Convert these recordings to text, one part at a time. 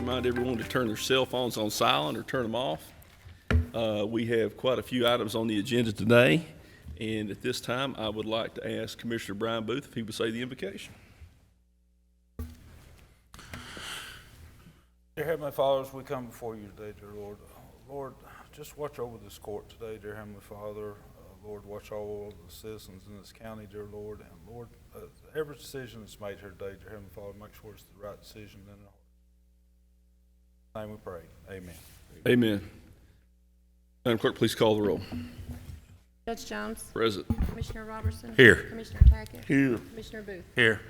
remind everyone to turn their cell phones on silent or turn them off. We have quite a few items on the agenda today, and at this time, I would like to ask Commissioner Brian Booth if he would say the invocation. Dear Heavenly Father, as we come before you today, dear Lord, Lord, just watch over this court today, dear Heavenly Father. Lord, watch all of the citizens in this county, dear Lord, and Lord, every decision that's made here today, dear Heavenly Father, make sure it's the right decision in our name we pray. Amen. Amen. Madam Clerk, please call the roll. Judge Jones. Present. Commissioner Robertson. Here. Commissioner Tackett. Here. Commissioner Booth. Here.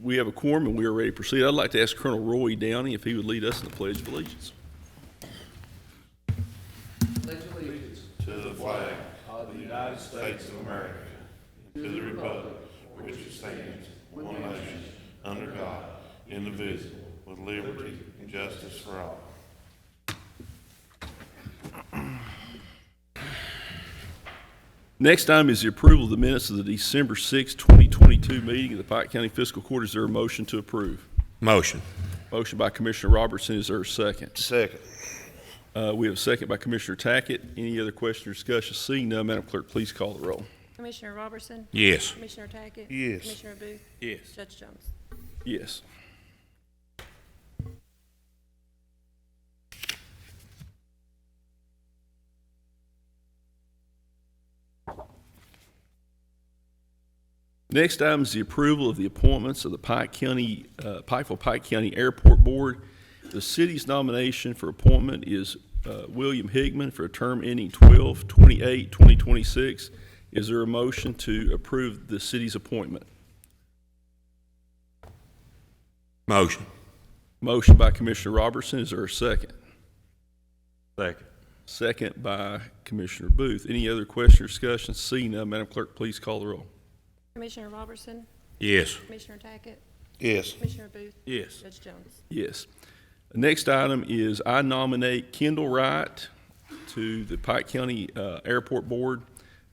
We have a quorum and we are ready to proceed. I'd like to ask Colonel Roy Downey if he would lead us in the Pledge of Allegiance. Pledge allegiance to the flag of the United States of America, and to the republic for which it stands, one nation, under God, indivisible, with liberty and justice for all. Next item is the approval of the minutes of the December 6, 2022 meeting of the Pike County Fiscal Court. Is there a motion to approve? Motion. Motion by Commissioner Robertson. Is there a second? Second. We have a second by Commissioner Tackett. Any other question or discussion? Seeing none, Madam Clerk, please call the roll. Commissioner Robertson. Yes. Commissioner Tackett. Yes. Commissioner Booth. Yes. Judge Jones. Yes. Next item is the approval of the appointments of the Pikeville Pike County Airport Board. The city's nomination for appointment is William Higman for a term ending 12/28/2026. Is there a motion to approve the city's appointment? Motion. Motion by Commissioner Robertson. Is there a second? Second. Second by Commissioner Booth. Any other question or discussion? Seeing none, Madam Clerk, please call the roll. Commissioner Robertson. Yes. Commissioner Tackett. Yes. Commissioner Booth. Yes. Judge Jones. Yes. The next item is I nominate Kendall Wright to the Pike County Airport Board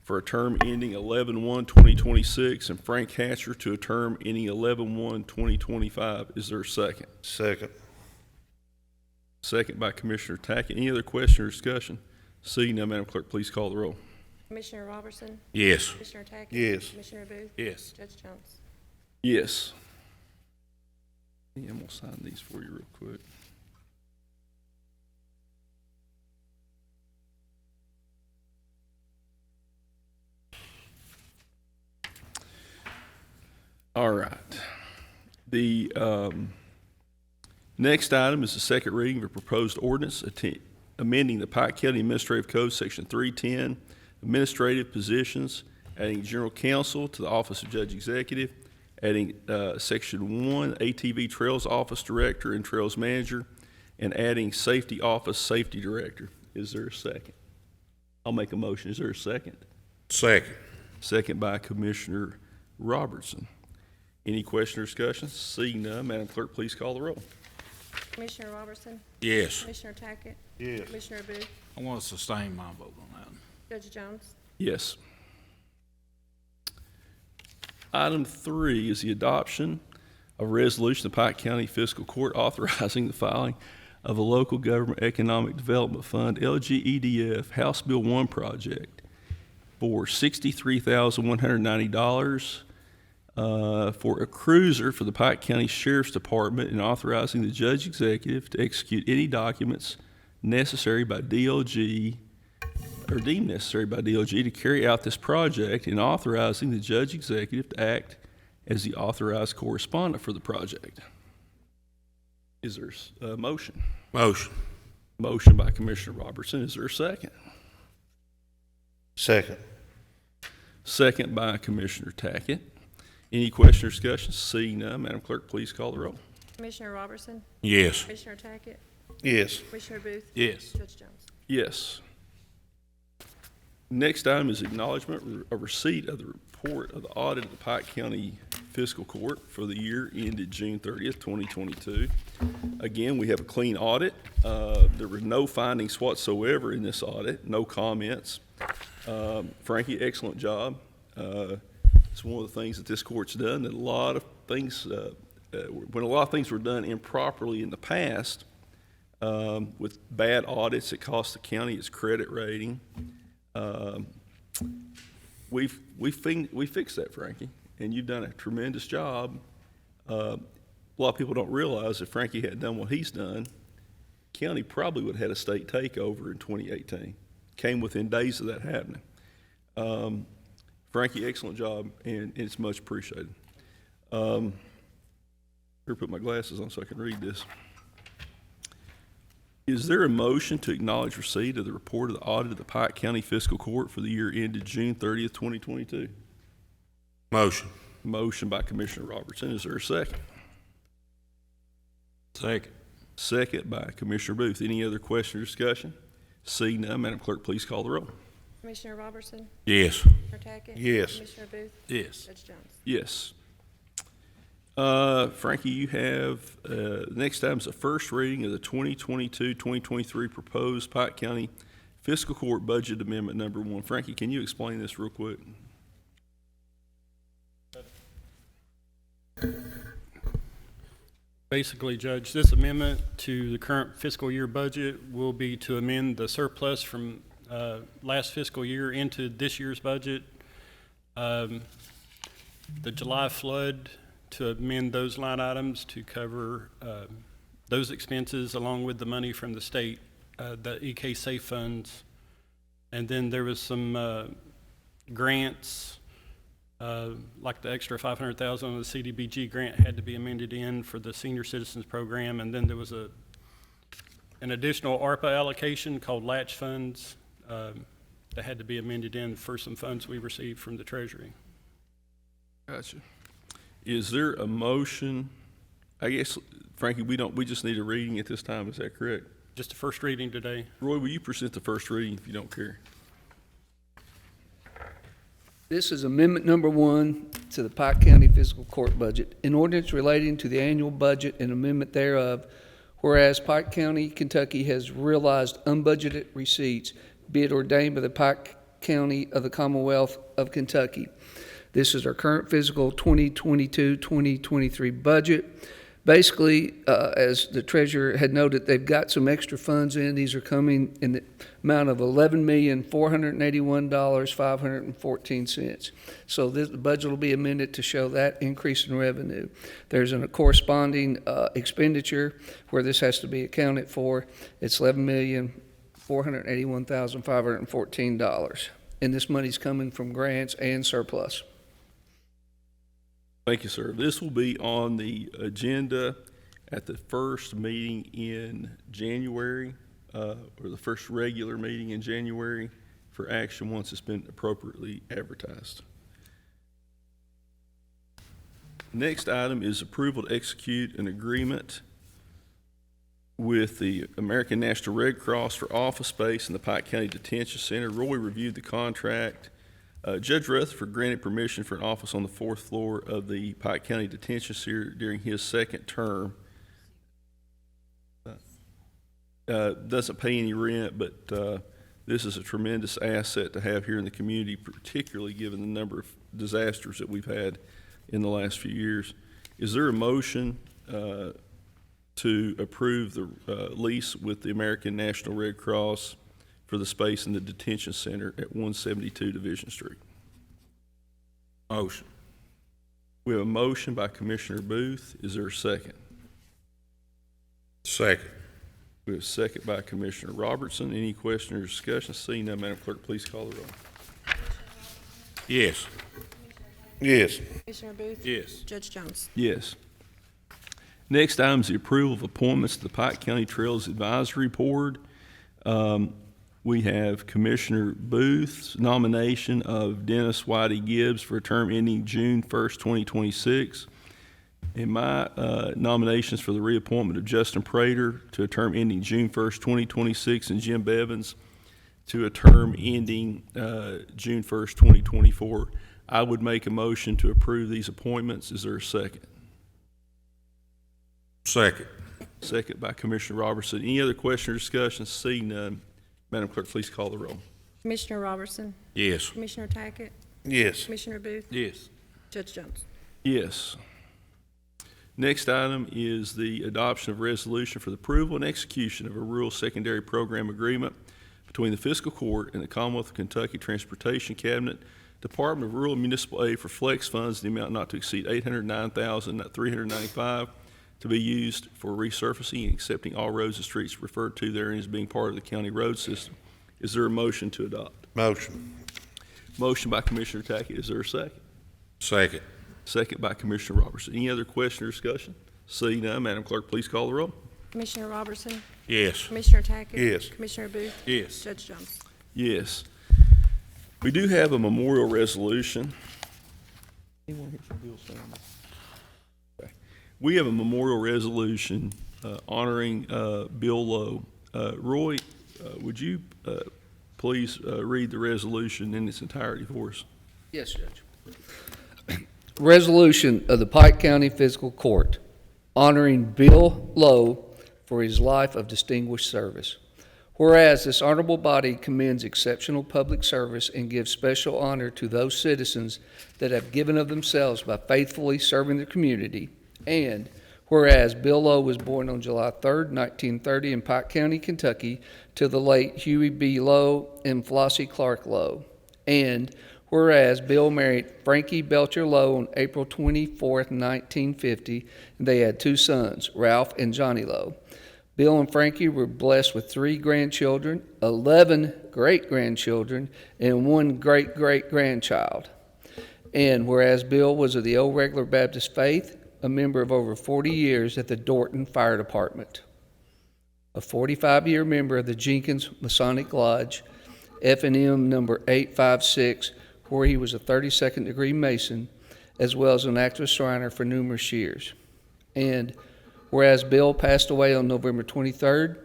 for a term ending 11/1/2026 and Frank Hatcher to a term ending 11/1/2025. Is there a second? Second. Second by Commissioner Tackett. Any other question or discussion? Seeing none, Madam Clerk, please call the roll. Commissioner Robertson. Yes. Commissioner Tackett. Yes. Commissioner Booth. Yes. Judge Jones. Yes. Yeah, I'm going to sign these for you real quick. All right. The next item is the second reading of a proposed ordinance amending the Pike County Administrative Code, Section 310, Administrative Positions, adding General Counsel to the Office of Judge Executive, adding Section 1, ATV Trails Office Director and Trails Manager, and adding Safety Office Safety Director. Is there a second? I'll make a motion. Is there a second? Second. Second by Commissioner Robertson. Any question or discussion? Seeing none, Madam Clerk, please call the roll. Commissioner Robertson. Yes. Commissioner Tackett. Yes. Commissioner Booth. I want to sustain my vote on that. Judge Jones. Yes. Item 3 is the adoption of a resolution of Pike County Fiscal Court authorizing the filing of a local government economic development fund, LGEDF, House Bill 1 project for $63,190 for a cruiser for the Pike County Sheriff's Department and authorizing the Judge Executive to execute any documents necessary by DLG or deemed necessary by DLG to carry out this project and authorizing the Judge Executive to act as the authorized correspondent for the project. Is there a motion? Motion. Motion by Commissioner Robertson. Is there a second? Second. Second by Commissioner Tackett. Any question or discussion? Seeing none, Madam Clerk, please call the roll. Commissioner Robertson. Yes. Commissioner Tackett. Yes. Commissioner Booth. Yes. Judge Jones. Yes. Next item is acknowledgement of receipt of the report of the audit of the Pike County Fiscal Court for the year ended June 30th, 2022. Again, we have a clean audit. There were no findings whatsoever in this audit, no comments. Frankie, excellent job. It's one of the things that this court's done, that a lot of things when a lot of things were done improperly in the past, with bad audits, it cost the county its credit rating. We fixed that, Frankie, and you've done a tremendous job. A lot of people don't realize if Frankie hadn't done what he's done, county probably would have had a state takeover in 2018. Came within days of that happening. Frankie, excellent job, and it's much appreciated. Here, put my glasses on so I can read this. Is there a motion to acknowledge receipt of the report of the audit of the Pike County Fiscal Court for the year ended June 30th, 2022? Motion. Motion by Commissioner Robertson. Is there a second? Second. Second by Commissioner Booth. Any other question or discussion? Seeing none, Madam Clerk, please call the roll. Commissioner Robertson? Yes. Commissioner Tackett? Yes. Commissioner Booth? Yes. Judge Jones? Yes. Frankie, you have, next item is the first reading of the 2022-2023 proposed Pike County Fiscal Court Budget Amendment Number 1. Frankie, can you explain this real quick? Basically, Judge, this amendment to the current fiscal year budget will be to amend the surplus from last fiscal year into this year's budget. The July flood, to amend those line items to cover those expenses along with the money from the state, the EK Safe funds. And then there was some grants, like the extra $500,000 on the CDBG grant had to be amended in for the senior citizens program. And then there was an additional ARPA allocation called latch funds that had to be amended in for some funds we received from the Treasury. Gotcha. Is there a motion? I guess, Frankie, we just need a reading at this time. Is that correct? Just a first reading today. Roy, will you present the first reading if you don't care? This is amendment number 1 to the Pike County Fiscal Court Budget. An ordinance relating to the annual budget and amendment thereof, whereas Pike County, Kentucky has realized unbudgeted receipts, be it ordained by the Pike County of the Commonwealth of Kentucky. This is our current fiscal 2022-2023 budget. Basically, as the treasurer had noted, they've got some extra funds in. These are coming in the amount of $11,481,514. So the budget will be amended to show that increase in revenue. There's a corresponding expenditure where this has to be accounted for. It's $11,481,514. And this money's coming from grants and surplus. Thank you, sir. This will be on the agenda at the first meeting in January, or the first regular meeting in January for action once it's been appropriately advertised. Next item is approval to execute an agreement with the American National Red Cross for office space in the Pike County Detention Center. Roy reviewed the contract. Judge Rutherford granted permission for an office on the 4th floor of the Pike County Detention Center during his second term. Doesn't pay any rent, but this is a tremendous asset to have here in the community, particularly given the number of disasters that we've had in the last few years. Is there a motion to approve the lease with the American National Red Cross for the space in the detention center at 172 Division Street? Motion. We have a motion by Commissioner Booth. Is there a second? Second. We have a second by Commissioner Robertson. Any question or discussion? Seeing none, Madam Clerk, please call the roll. Yes. Yes. Commissioner Booth? Yes. Judge Jones? Yes. Next item is the approval of appointments to the Pike County Trails Advisory Board. We have Commissioner Booth's nomination of Dennis Whitey Gibbs for a term ending June 1st, 2026. And my nominations for the reappointment of Justin Prater to a term ending June 1st, 2026, and Jim Bevins to a term ending June 1st, 2024. I would make a motion to approve these appointments. Is there a second? Second. Second by Commissioner Robertson. Any other question or discussion? Seeing none, Madam Clerk, please call the roll. Commissioner Robertson? Yes. Commissioner Tackett? Yes. Commissioner Booth? Yes. Judge Jones? Yes. Next item is the adoption of resolution for the approval and execution of a rural secondary program agreement between the Fiscal Court and the Commonwealth of Kentucky Transportation Cabinet, Department of Rural and Municipal Aid for flex funds in the amount not to exceed $809,395 to be used for resurfacing and accepting all roads and streets referred to therein as being part of the county road system. Is there a motion to adopt? Motion. Motion by Commissioner Tackett. Is there a second? Second. Second by Commissioner Robertson. Any other question or discussion? Seeing none, Madam Clerk, please call the roll. Commissioner Robertson, Yes. Commissioner Tackett. Yes. Commissioner Booth. Yes. Judge Jones. Yes. We do have a memorial resolution. Anyone here for Bill Sanders? Okay. We have a memorial resolution honoring Bill Lowe. Roy, would you please read the resolution in its entirety for us? Yes, Judge. Resolution of the Pike County Fiscal Court honoring Bill Lowe for his life of distinguished service. Whereas this honorable body commends exceptional public service and gives special honor to those citizens that have given of themselves by faithfully serving the community. And whereas Bill Lowe was born on July 3rd, 1930 in Pike County, Kentucky, to the late Huey B. Lowe and Flossie Clark Lowe. And whereas Bill married Frankie Belcher Lowe on April 24th, 1950, and they had 2 sons, Ralph and Johnny Lowe. Bill and Frankie were blessed with 3 grandchildren, 11 great-grandchildren, and 1 great-great-grandchild. And whereas Bill was of the Old Regular Baptist faith, a member of over 40 years at the Dorton Fire Department, a 45-year member of the Jenkins Masonic Lodge, F&M number 856, where he was a 32nd degree Mason, as well as an active Shriner for numerous years. And whereas Bill passed away on November 23rd,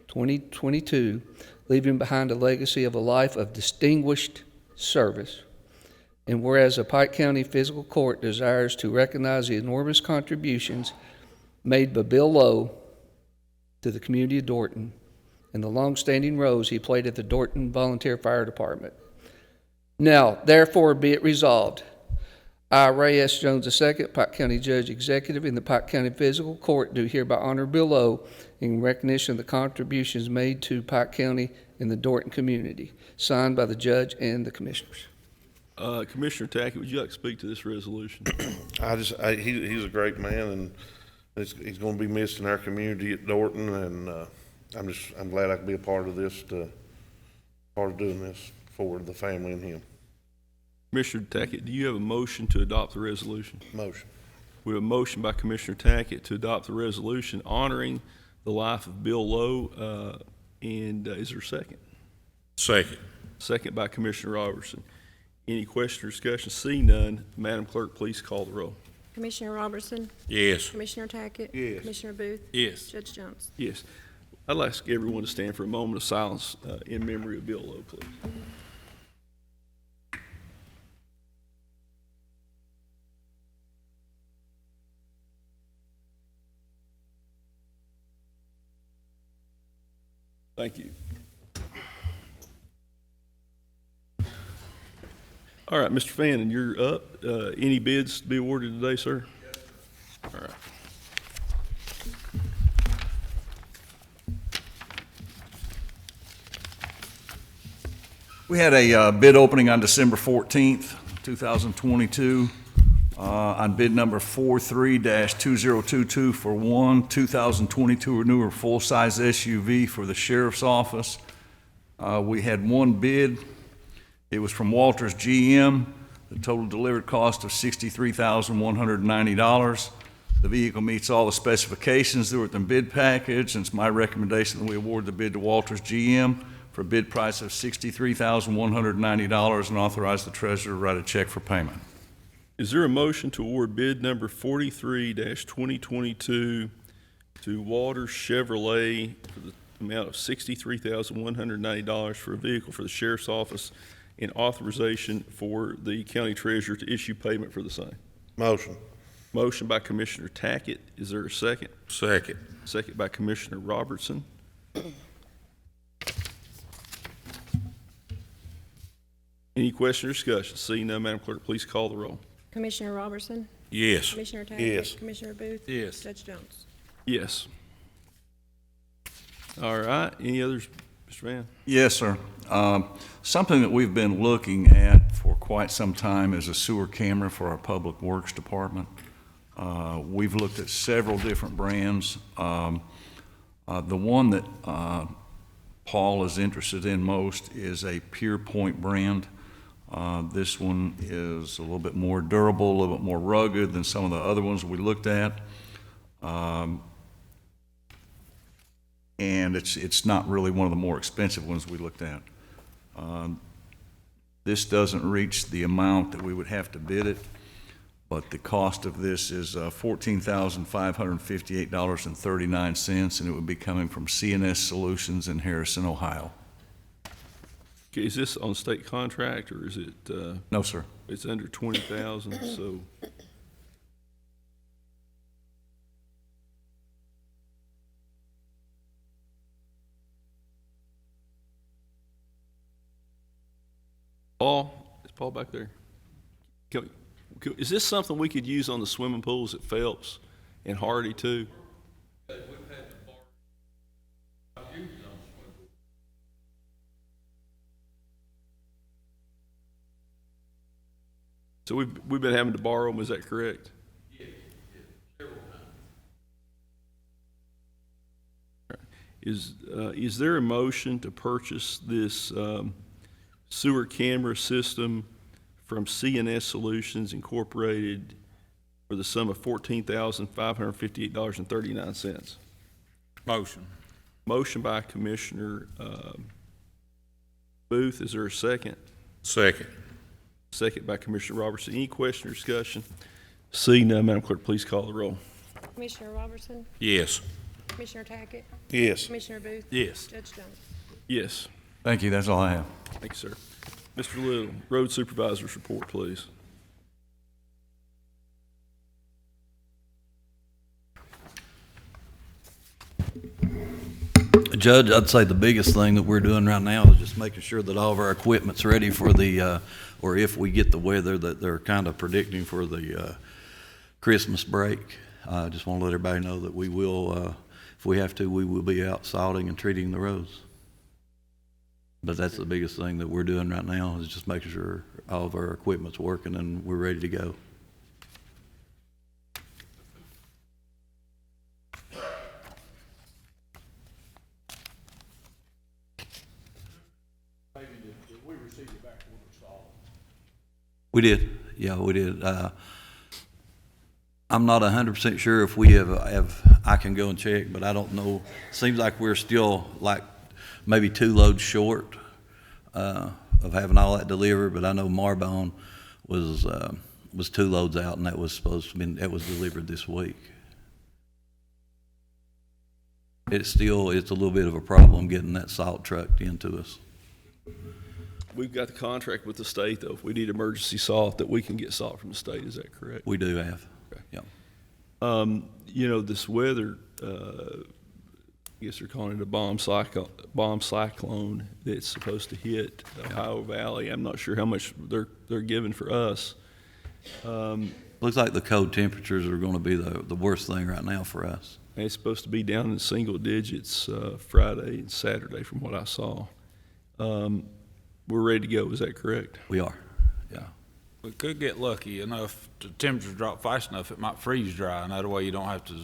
2022, leaving behind a legacy of a life of distinguished service. And whereas the Pike County Fiscal Court desires to recognize the enormous contributions made by Bill Lowe to the community of Dorton and the long-standing roles he played at the Dorton Volunteer Fire Department. Now, therefore, be it resolved, I, Ray S. Jones II, Pike County Judge Executive in the Pike County Fiscal Court, do hereby honor Bill Lowe in recognition of the contributions made to Pike County and the Dorton community. Signed by the judge and the commissioners. Commissioner Tackett, would you like to speak to this resolution? He's a great man, and he's going to be missed in our community at Dorton, and I'm glad I could be a part of this, part of doing this for the family and him. Commissioner Tackett, do you have a motion to adopt the resolution? Motion. We have a motion by Commissioner Tackett to adopt the resolution honoring the life of Bill Lowe, and is there a second? Second. Second by Commissioner Robertson. Any question or discussion? See none, Madam Clerk, please call the roll. Commissioner Robertson, Yes. Commissioner Tackett. Yes. Commissioner Booth. Yes. Judge Jones. Yes. I'd like everyone to stand for a moment of silence in memory of Bill Lowe, please. Thank you. All right, Mr. Fannin, you're up. Any bids to be awarded today, sir? Yes. All right. We had a bid opening on December 14th, 2022, on bid number 43-2022 for one 2022 Renewer full-size SUV for the Sheriff's Office. We had one bid. It was from Walters GM. The total delivered cost of $63,190. The vehicle meets all the specifications that were in the bid package, and it's my recommendation that we award the bid to Walters GM for a bid price of $63,190 and authorize the treasurer to write a check for payment. Is there a motion to award bid number 43-2022 to Walters Chevrolet for the amount of $63,190 for a vehicle for the Sheriff's Office and authorization for the county treasurer to issue payment for the same? Motion. Motion by Commissioner Tackett. Is there a second? Second. Second by Commissioner Robertson. Any question or discussion? Seeing none, Madam Clerk, please call the roll. Commissioner Robertson, Yes. Commissioner Tackett? Yes. Commissioner Booth? Yes. Judge Jones? Yes. All right, any others, Mr. Van? Yes, sir. Something that we've been looking at for quite some time is a sewer camera for our Public Works Department. We've looked at several different brands. The one that Paul is interested in most is a Pure Point brand. This one is a little bit more durable, a little bit more rugged than some of the other ones we looked at. And it's not really one of the more expensive ones we looked at. This doesn't reach the amount that we would have to bid it, but the cost of this is $14,558.39, and it would be coming from CNS Solutions in Harrison, Ohio. Okay, is this on state contract, or is it, No, sir. it's under 20,000, so? Paul, is Paul back there? Is this something we could use on the swimming pools at Phelps and Hardy too? So we've been having to borrow them, is that correct? Yes, several times. Is there a motion to purchase this sewer camera system from CNS Solutions Incorporated for the sum of $14,558.39? Motion. Motion by Commissioner Booth. Is there a second? Second. Second by Commissioner Robertson. Any question or discussion? Seeing none, Madam Clerk, please call the roll. Commissioner Robertson? Yes. Commissioner Tackett? Yes. Commissioner Booth? Yes. Judge Jones? Yes. Thank you, that's all I have. Thank you, sir. Mr. Little, Road Supervisor's report, please. Judge, I'd say the biggest thing that we're doing right now is just making sure that all of our equipment's ready for the, or if we get the weather that they're kind of predicting for the Christmas break. I just want to let everybody know that we will, if we have to, we will be out salting and treating the roads. But that's the biggest thing that we're doing right now is just making sure all of our equipment's working and we're ready to go. We did, yeah, we did. I'm not 100% sure if we have, I can go and check, but I don't know. Seems like we're still like maybe 2 loads short of having all that delivered, but I know Marbone was 2 loads out, and that was supposed to be, that was delivered this week. It's a little bit of a problem getting that salt trucked into us. We've got the contract with the state, though. If we need emergency salt, that we can get salt from the state. Is that correct? We do have, Okay. yeah. You know, this weather, I guess they're calling it a bomb cyclone that's supposed to hit the Ohio Valley. I'm not sure how much they're giving for us. Looks like the cold temperatures are going to be the worst thing right now for us. And it's supposed to be down in single digits Friday and Saturday from what I saw. We're ready to go, is that correct? We are, yeah. We could get lucky enough, the temperatures drop fast enough, it might freeze dry, and that way you don't have to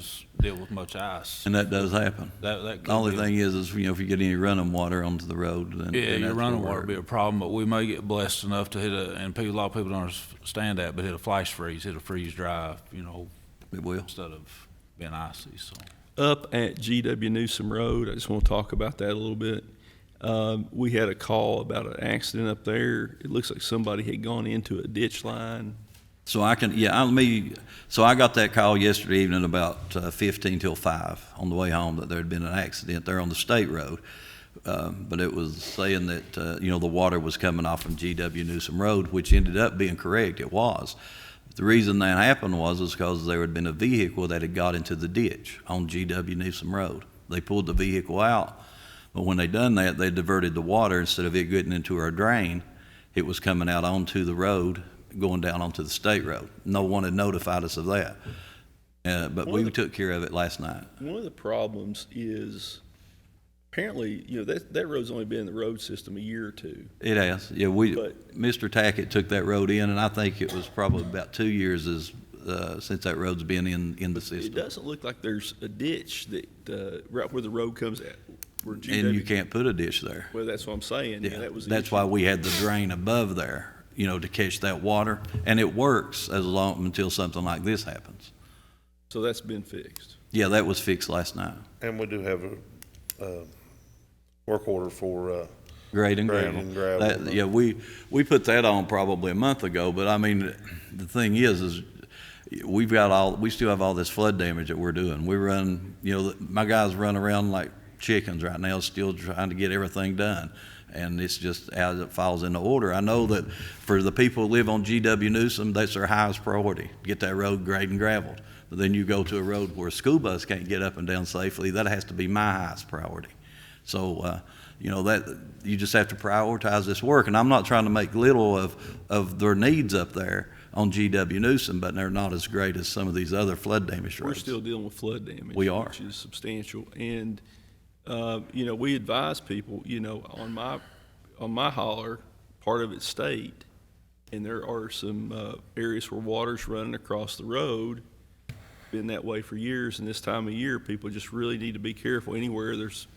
deal with much ice. And that does happen. That could The only be- thing is, you know, if you get any running water onto the road, then Yeah, then your that's running where water would be a problem, but we may get blessed enough to hit a lot of people don't understand that, but hit a flash freeze, hit a freeze dry, you know, it will. instead of being icy, so. Up at G.W. Newsom Road, I just want to talk about that a little bit. We had a call about an accident up there. It looks like somebody had gone into a ditch line. So I can, so I got that call yesterday evening about 15 till 5 on the way home that there had been an accident there on the state road. But it was saying that, you know, the water was coming off from G.W. Newsom Road, which ended up being correct. It was. The reason that happened was because there had been a vehicle that had got into the ditch on G.W. Newsom Road. They pulled the vehicle out, but when they done that, they diverted the water. Instead of it getting into our drain, it was coming out onto the road, going down onto the state road. No one had notified us of that. But we took care of it last night. One of the problems is apparently, that road's only been in the road system a year or two. It has. Yeah, But- Mr. Tackett took that road in, and I think it was probably about 2 years since that road's been in the It system. doesn't look like there's a ditch that, right where the road comes at. Where And you can't put a ditch there. Well, that's what I'm saying. Yeah, That was the that's issue. why we had the drain above there, to catch that water. And it works until something like this happens. So that's been fixed. Yeah, that was fixed last night. And we do have a work order for, Grade and Grade gravel. and gravel. Yeah, we put that on probably a month ago, but I mean, the thing is we still have all this flood damage that we're doing. We run, my guys run around like chickens right now, still trying to get everything done. And it's just as it falls into order. I know that for the people who live on G.W. Newsom, that's their highest priority, get that road graded and gravelled. But then you go to a road where a school bus can't get up and down safely, that has to be my highest priority. So, that you just have to prioritize this work. And I'm not trying to make little of their needs up there on G.W. Newsom, but they're not as great as some of these other flood damaged roads. We're still dealing with flood damage. We are. Which is substantial. And, we advise people, on my holler, part of it's state, and there are some areas where water's running across the road. Been that way for years, and this time of year, people just really need to be careful. Anywhere there's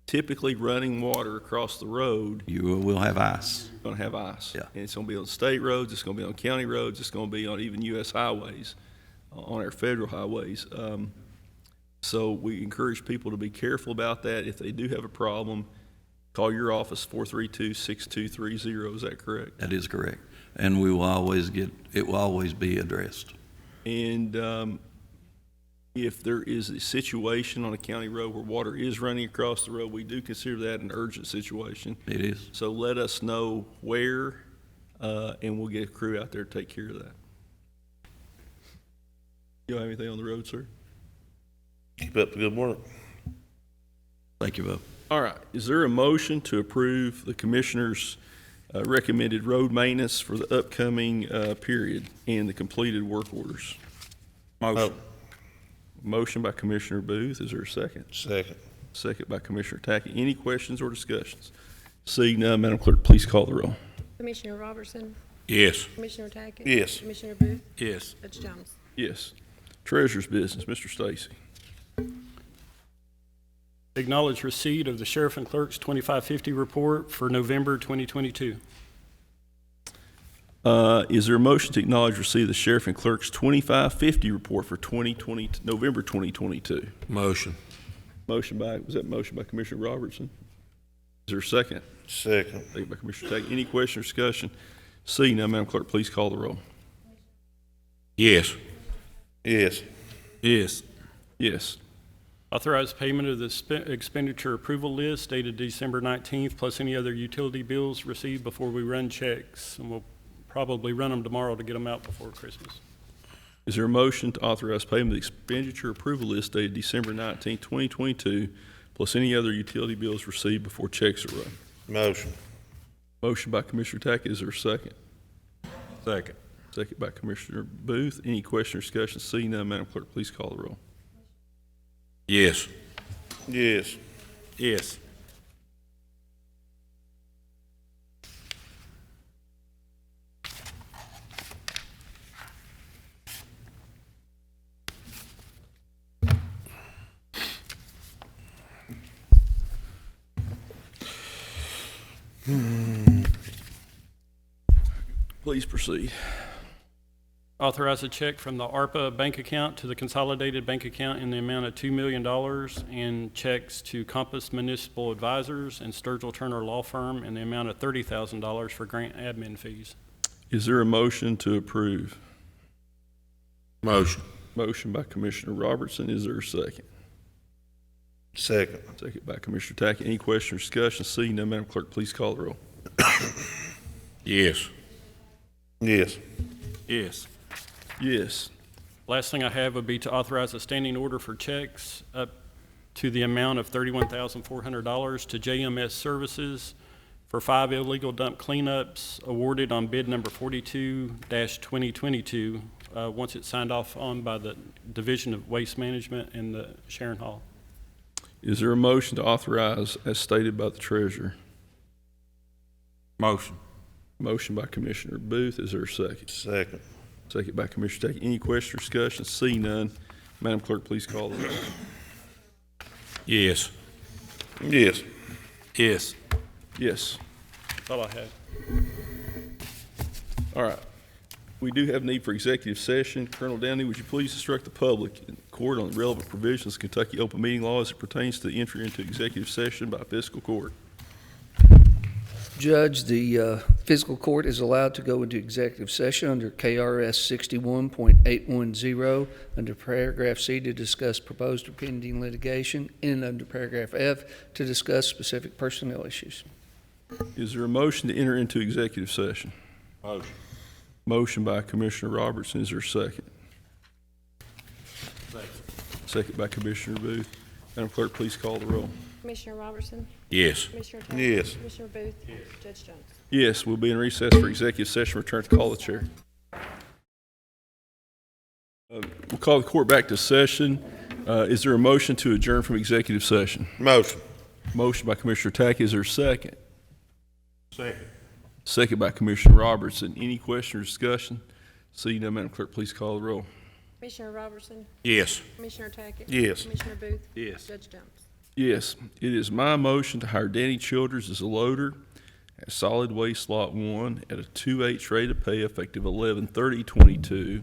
typically running water across the road, You will have ice. going to have ice. Yeah. And it's going to be on state roads, it's going to be on county roads, it's going to be on even U.S. highways, on our federal highways. So we encourage people to be careful about that. If they do have a problem, call your office, 432-6230. Is that correct? That is correct. And it will always be addressed. And if there is a situation on a county road where water is running across the road, we do consider that an urgent situation. It is. So let us know where, and we'll get a crew out there to take care of that. You have anything on the road, sir? keep up the good work. Thank you, Bo. All right. Is there a motion to approve the commissioner's recommended road maintenance for the upcoming period and the completed work orders? Motion. Motion by Commissioner Booth. Is there a second? Second. Second by Commissioner Tackett. Any questions or discussions? Seeing none, Madam Clerk, please call the roll. Commissioner Robertson, Yes. Commissioner Tackett. Yes. Commissioner Booth, Yes. Judge Jones. Yes. Treasurer's business, Mr. Stacy. Acknowledge receipt of the Sheriff and Clerk's 2550 report for November 2022. Is there a motion to acknowledge receipt of the Sheriff and Clerk's 2550 report for November 2022? Motion. Was that motion by Commissioner Robertson? Is there a second? Second. Second by Commissioner Tackett. Any question or discussion? Seeing none, Madam Clerk, please call the roll. Yes. Yes. Yes. Yes. Authorize payment of the expenditure approval list dated December 19th, plus any other utility bills received before we run checks. And we'll probably run them tomorrow to get them out before Christmas. Is there a motion to authorize payment of the expenditure approval list dated December 19, 2022, plus any other utility bills received before checks are run? Motion. Motion by Commissioner Tackett. Is there a second? Second. Second by Commissioner Booth. Any question or discussion? Seeing none, Madam Clerk, please call the roll. Yes. Yes. Yes. Please proceed. Authorize a check from the ARPA bank account to the consolidated bank account in the amount of $2 million and checks to Compass Municipal Advisors and Sturgill Turner Law Firm in the amount of $30,000 for grant admin fees. Is there a motion to approve? Motion. Motion by Commissioner Robertson. Is there a second? Second. Second by Commissioner Tackett. Any question or discussion? Seeing none, Madam Clerk, please call the roll. Yes. Yes. Yes. Yes. Last thing I have would be to authorize a standing order for checks up to the amount of $31,400 to JMS Services for 5 illegal dump cleanups awarded on bid number 42-2022, once it's signed off on by the Division of Waste Management in the Sharon Hall. Is there a motion to authorize as stated by the treasurer? Motion. Motion by Commissioner Booth. Is there a second? Second. Second by Commissioner Tackett. Any question or discussion? See none. Madam Clerk, please call the roll. Yes. Yes. Yes. Yes. That's all I had. All right. We do have need for executive session. Colonel Downey, would you please instruct the public in court on the relevant provisions of Kentucky open meeting law as it pertains to the entry into executive session by fiscal court? Judge, the fiscal court is allowed to go into executive session under KRS 61.810 under paragraph C to discuss proposed or pending litigation, and under paragraph F to discuss specific personnel issues. Is there a motion to enter into executive session? Motion. Motion by Commissioner Robertson. Is there a second? Second by Commissioner Booth. Madam Clerk, please call the roll. Commissioner Robertson, Yes. Commissioner Tackett. Yes. Commissioner Booth. Judge Jones. Yes, we'll be in recess for executive session. Return to call the chair. We'll call the court back to session. Is there a motion to adjourn from executive session? Motion. Motion by Commissioner Tackett. Is there a second? Second. Second by Commissioner Robertson. Any question or discussion? Seeing none, Madam Clerk, please call the roll. Commissioner Robertson, Yes. Commissioner Tackett. Yes. Commissioner Booth. Yes. Judge Jones. Yes, it is my motion to hire Danny Childers as a loader at Solid Waste Lot 1 at a 2H rate of pay effective 11/30/22,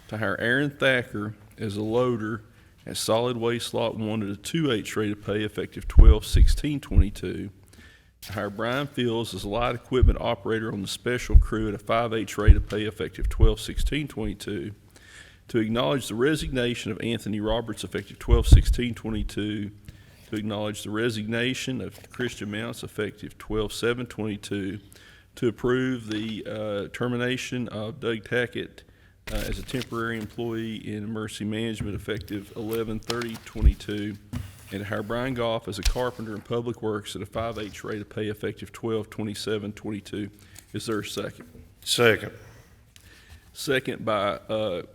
to hire Aaron Thacker as a loader at Solid Waste Lot 1 at a 2H rate of pay effective 12/16/22, to hire Brian Fields as a light equipment operator on the special crew at a 5H rate of pay effective 12/16/22, to acknowledge the resignation of Anthony Roberts effective 12/16/22, to acknowledge the resignation of Christian Mounts effective 12/7/22, to approve the termination of Doug Tackett as a temporary employee in emergency management effective 11/30/22, and to hire Brian Goff as a carpenter in public works at a 5H rate of pay effective 12/27/22. Is there a second? Second. Second by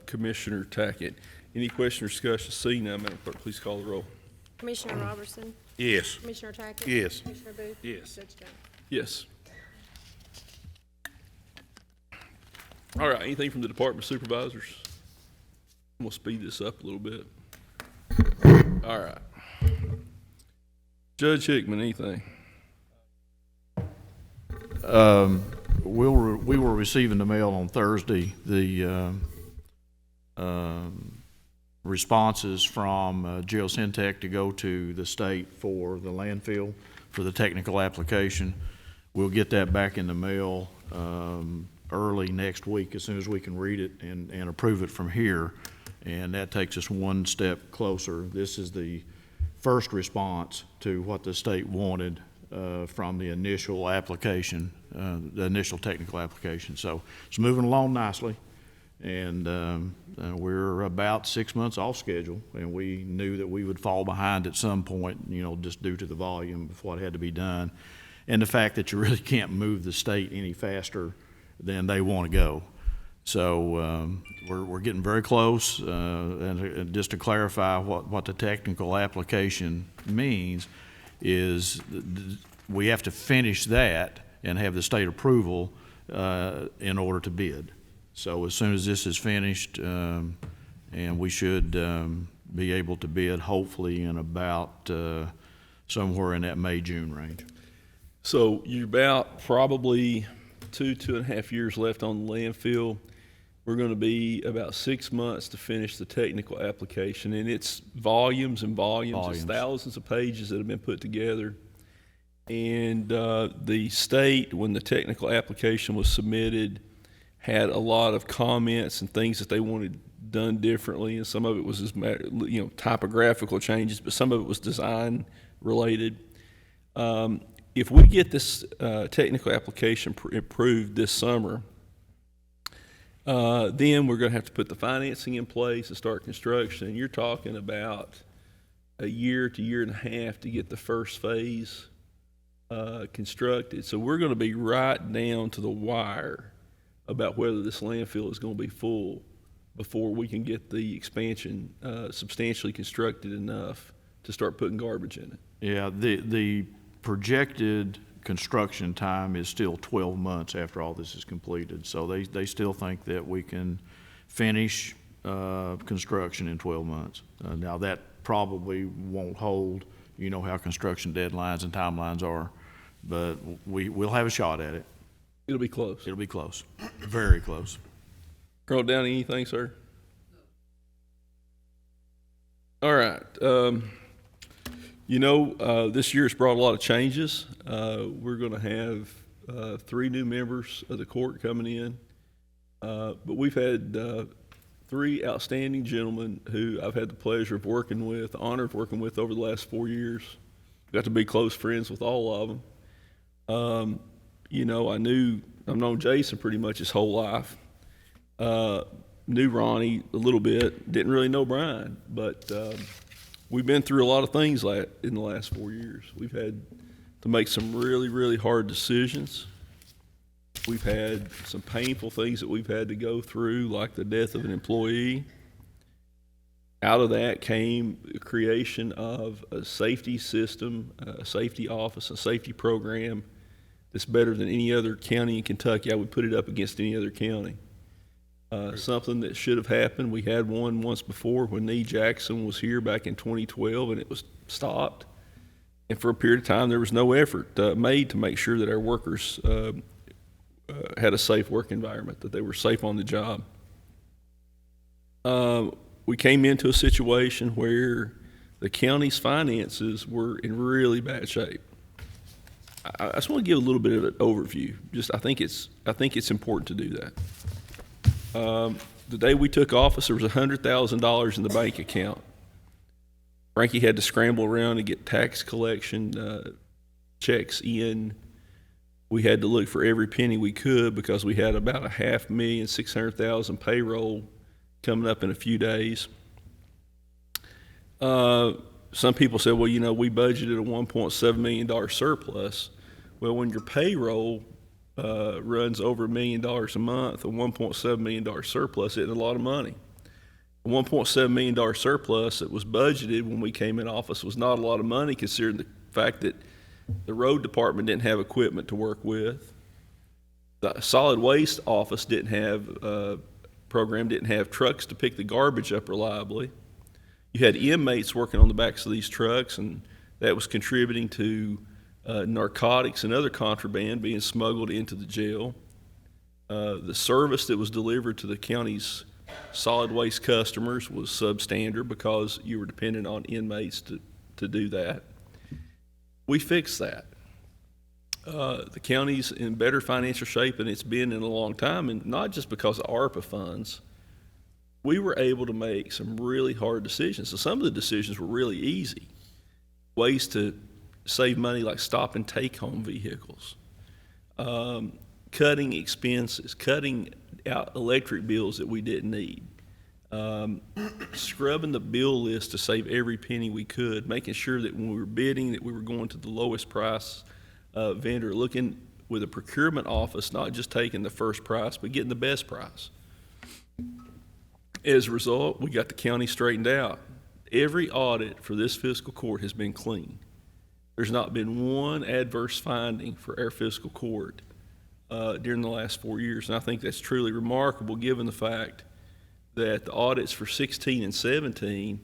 Commissioner Tackett. Any question or discussion? Seeing none, Madam Clerk, please call the roll. Commissioner Robertson, Yes. Commissioner Tackett. Yes. Commissioner Booth. Yes. Judge Jones. Yes. All right, anything from the Department of Supervisors? I'm gonna speed this up a little bit. All right. Judge Hickman, anything? We were receiving the mail on Thursday, the responses from Geosyntec to go to the state for the landfill for the technical application. We'll get that back in the mail early next week as soon as we can read it and approve it from here. And that takes us one step closer. This is the first response to what the state wanted from the initial application, the initial technical application. So it's moving along nicely, and we're about 6 months off schedule, and we knew that we would fall behind at some point, just due to the volume of what had to be done, and the fact that you really can't move the state any faster than they want to go. So we're getting very close, and just to clarify what the technical application means is we have to finish that and have the state approval in order to bid. So as soon as this is finished, and we should be able to bid hopefully in about somewhere in that May-June range. So you're about probably 2.5 years left on the landfill. We're going to be about 6 months to finish the technical application, and it's volumes and volumes. It's thousands of pages that have been put together. And the state, when the technical application was submitted, had a lot of comments and things that they wanted done differently, and some of it was just typographical changes, but some of it was design related. If we get this technical application approved this summer, then we're going to have to put the financing in place and start construction. And you're talking about a year to year and a half to get the first phase constructed. So we're going to be right down to the wire about whether this landfill is going to be full before we can get the expansion substantially constructed enough to start putting garbage in it. Yeah, the projected construction time is still 12 months after all this is completed. So they still think that we can finish construction in 12 months. Now, that probably won't hold. You know how construction deadlines and timelines are, but we'll have a shot at it. It'll be close. It'll be close, very close. Colonel Downey, anything, sir? All right. This year's brought a lot of changes. We're going to have 3 new members of the court coming in. But we've had 3 outstanding gentlemen who I've had the pleasure of working with, the honor of working with over the last 4 years. Got to be close friends with all of them. I've known Jason pretty much his whole life. Knew Ronnie a little bit, didn't really know Brian, but we've been through a lot of things in the last 4 years. We've had to make some really, really hard decisions. We've had some painful things that we've had to go through, like the death of an employee. Out of that came the creation of a safety system, a safety office, a safety program that's better than any other county in Kentucky. I would put it up against any other county. Something that should have happened. We had one once before when Nee Jackson was here back in 2012, and it was stopped. And for a period of time, there was no effort made to make sure that our workers had a safe work environment, that they were safe on the job. We came into a situation where the county's finances were in really bad shape. I just want to give a little bit of an overview. I think it's important to do that. The day we took office, there was $100,000 in the bank account. Frankie had to scramble around and get tax collection checks in. We had to look for every penny we could because we had about $5,600,000 payroll coming up in a few days. Some people said, well, we budgeted a $1.7 million surplus. Well, when your payroll runs over $1 million a month, a $1.7 million surplus isn't a lot of money. A $1.7 million surplus that was budgeted when we came in office was not a lot of money, considering the fact that the road department didn't have equipment to work with. The solid waste office didn't have trucks to pick the garbage up reliably. You had inmates working on the backs of these trucks, and that was contributing to narcotics and other contraband being smuggled into the jail. The service that was delivered to the county's solid waste customers was substandard because you were dependent on inmates to do that. We fixed that. The county's in better financial shape than it's been in a long time, and not just because of ARPA funds. We were able to make some really hard decisions. So some of the decisions were really easy. Ways to save money, like stop and take home vehicles, cutting expenses, cutting out electric bills that we didn't need, scrubbing the bill list to save every penny we could, making sure that when we were bidding that we were going to the lowest price vendor, looking with a procurement office, not just taking the first price, but getting the best price. As a result, we got the county straightened out. Every audit for this fiscal court has been clean. There's not been one adverse finding for our fiscal court during the last 4 years, and I think that's truly remarkable given the fact that the audits for 16 and 17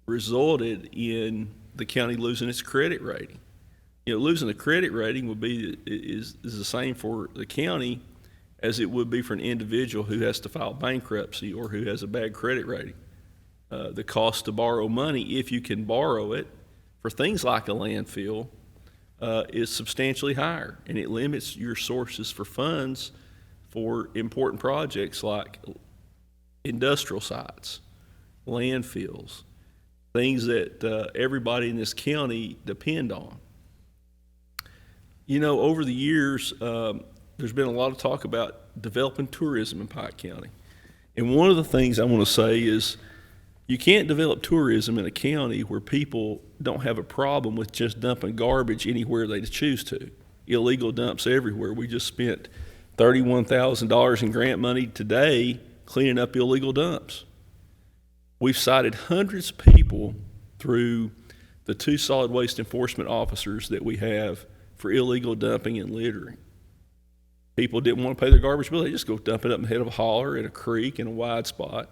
resulted in the county losing its credit rating. Losing the credit rating is the same for the county as it would be for an individual who has to file bankruptcy or who has a bad credit rating. The cost to borrow money, if you can borrow it, for things like a landfill, is substantially higher, and it limits your sources for funds for important projects like industrial sites, landfills, things that everybody in this county depend on. Over the years, there's been a lot of talk about developing tourism in Pike County. And one of the things I want to say is, You can't develop tourism in a county where people don't have a problem with just dumping garbage anywhere they choose to. Illegal dumps everywhere. We just spent $31,000 in grant money today cleaning up illegal dumps. We've cited hundreds of people through the 2 solid waste enforcement officers that we have for illegal dumping and littering. People didn't want to pay their garbage bill. They just go dump it up in the head of a holler, in a creek, in a wide spot.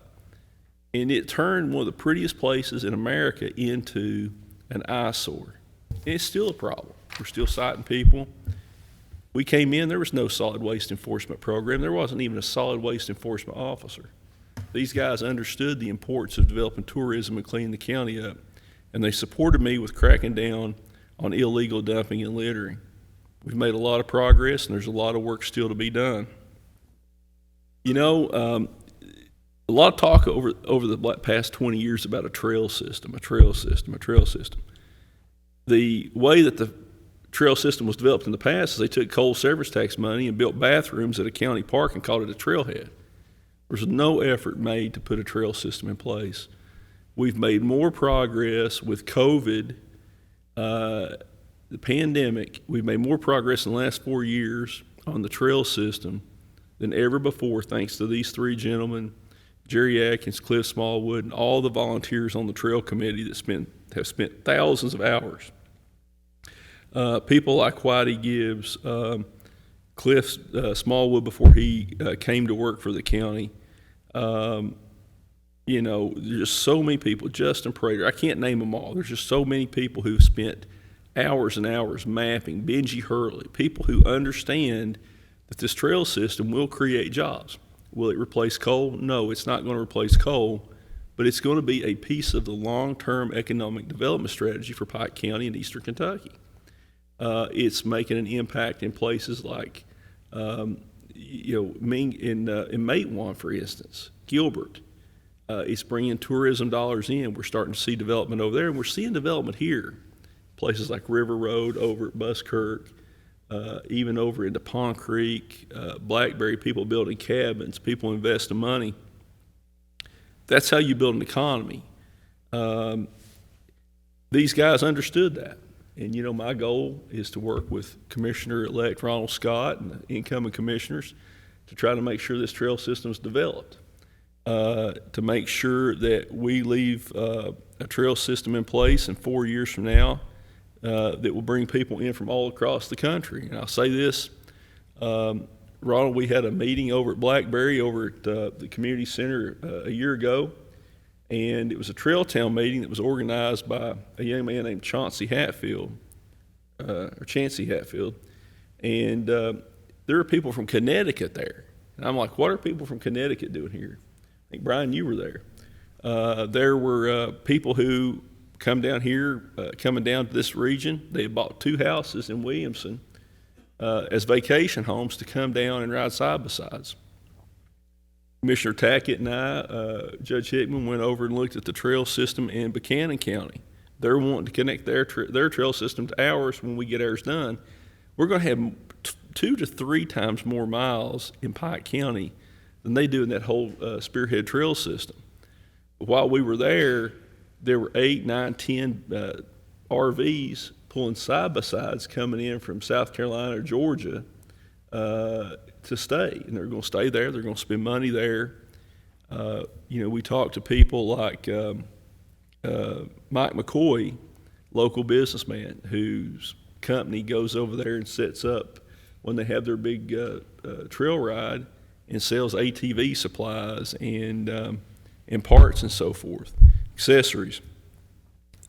And it turned one of the prettiest places in America into an eyesore. And it's still a problem. We're still citing people. We came in, there was no solid waste enforcement program. There wasn't even a solid waste enforcement officer. These guys understood the importance of developing tourism and cleaning the county up. And they supported me with cracking down on illegal dumping and littering. We've made a lot of progress, and there's a lot of work still to be done. You know, a lot of talk over the past 20 years about a trail system. The way that the trail system was developed in the past is they took coal service tax money and built bathrooms at a county park and called it a trailhead. There's no effort made to put a trail system in place. We've made more progress with COVID, the pandemic. We've made more progress in the last 4 years on the trail system than ever before, thanks to these 3 gentlemen, Jerry Atkins, Cliff Smallwood, and all the volunteers on the trail committee that have spent thousands of hours. People like Whitey Gibbs, Cliff Smallwood before he came to work for the county. You know, there's just so many people, Justin Prater, I can't name them all. There's just so many people who've spent hours and hours mapping, Benji Hurley, people who understand that this trail system will create jobs. Will it replace coal? No, it's not going to replace coal, but it's going to be a piece of the long-term economic development strategy for Pike County and Eastern Kentucky. It's making an impact in places like, you know, in Matewan, for instance, Gilbert. It's bringing tourism dollars in. We're starting to see development over there, and we're seeing development here. Places like River Road over at Buskirk, even over into Pond Creek, Blackberry, people building cabins, people investing money. That's how you build an economy. These guys understood that. And, you know, my goal is to work with Commissioner-elect Ronald Scott and the incoming commissioners to try to make sure this trail system is developed, to make sure that we leave a trail system in place in 4 years from now that will bring people in from all across the country. And I'll say this, Ronald, we had a meeting over at Blackberry over at the community center a year ago, and it was a Trail Town meeting that was organized by a young man named Chancey Hatfield, and there were people from Connecticut there. And I'm like, what are people from Connecticut doing here? I think, Brian, you were there. There were people who come down here, coming down to this region. They had bought 2 houses in Williamson as vacation homes to come down and ride side by sides. Commissioner Tackett and I, Judge Hickman, went over and looked at the trail system in Buchanan County. They're wanting to connect their trail system to ours when we get ours done. We're going to have 2 to 3 times more miles in Pike County than they do in that whole Spearhead Trail system. While we were there were 8, 9, 10 RVs pulling side-by-sides coming in from South Carolina or Georgia to stay. And they're going to stay there. They're going to spend money there. You know, we talked to people like Mike McCoy, local businessman, whose company goes over there and sets up when they have their big trail ride and sells ATV supplies and parts and so forth, accessories.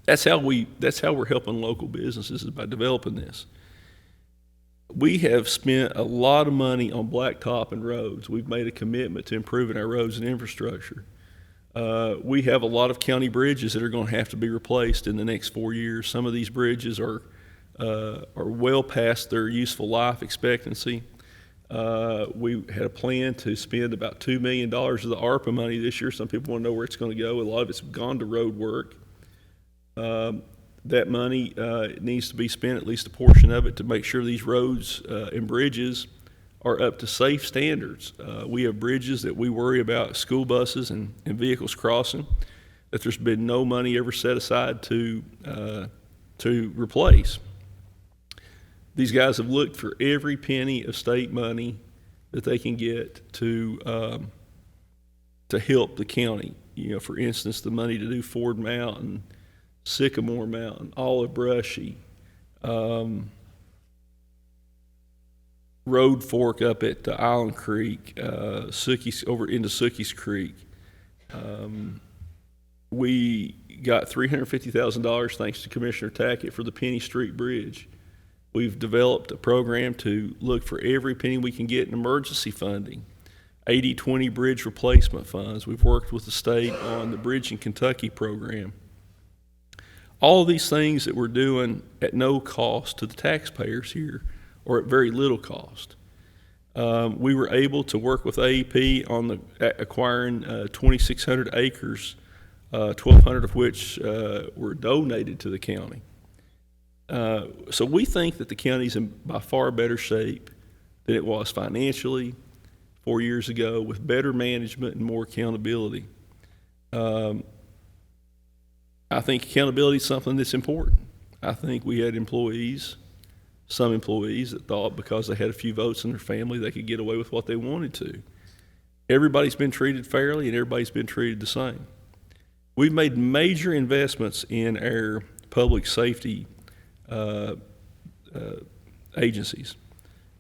That's how we're helping local businesses, is by developing this. We have spent a lot of money on blacktop and roads. We've made a commitment to improving our roads and infrastructure. We have a lot of county bridges that are going to have to be replaced in the next 4 years. Some of these bridges are well past their useful life expectancy. We had a plan to spend about $2 million of the ARPA money this year. Some people want to know where it's going to go. A lot of it's gone to road work. That money needs to be spent, at least a portion of it, to make sure these roads and bridges are up to safe standards. We have bridges that we worry about school buses and vehicles crossing. that there's been no money ever set aside to replace. These guys have looked for every penny of state money that they can get to help the county. You know, for instance, the money to do Ford Mountain, Sycamore Mountain, Olive Brushy, Road Fork up at Island Creek, Sookies over into Sookies Creek. We got $350,000 thanks to Commissioner Tackett for the Penny Street Bridge. We've developed a program to look for every penny we can get in emergency funding. 80/20 bridge replacement funds. We've worked with the state on the Bridge in Kentucky program. All of these things that we're doing at no cost to the taxpayers here, or at very little cost. We were able to work with AEP on acquiring 2,600 acres, 1,200 of which were donated to the county. So we think that the county's in by far better shape than it was financially 4 years ago, with better management and more accountability. I think accountability is something that's important. I think we had some employees that thought because they had a few votes in their family, they could get away with what they wanted to. Everybody's been treated fairly and everybody's been treated the same. We've made major investments in our public safety agencies.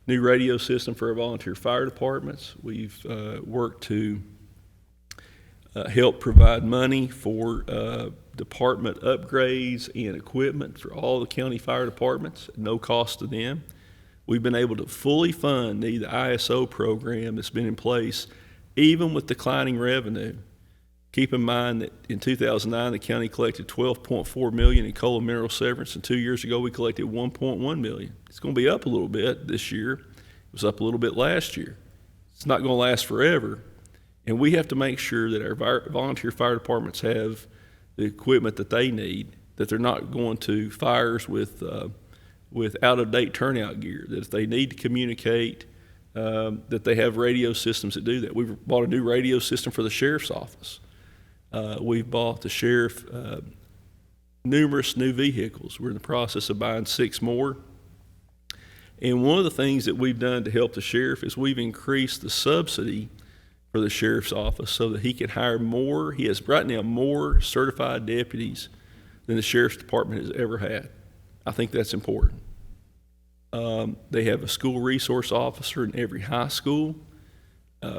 New radio system for our volunteer fire departments. We've worked to help provide money for department upgrades and equipment for all the county fire departments at no cost to them. We've been able to fully fund the ISO program that's been in place even with declining revenue. Keep in mind that in 2009, the county collected $12.4 million in coal and mineral severance, and 2 years ago we collected $1.1 million. It's going to be up a little bit this year. It was up a little bit last year. It's not going to last forever, and we have to make sure that our volunteer fire departments have the equipment that they need, that they're not going to fires with out-of-date turnout gear, that if they need to communicate, that they have radio systems that do that. We've bought a new radio system for the sheriff's office. We've bought the sheriff numerous new vehicles. We're in the process of buying 6 more. And one of the things that we've done to help the sheriff is we've increased the subsidy for the sheriff's office so that he can hire more. He has right now more certified deputies than the sheriff's department has ever had. I think that's important. They have a school resource officer in every high school.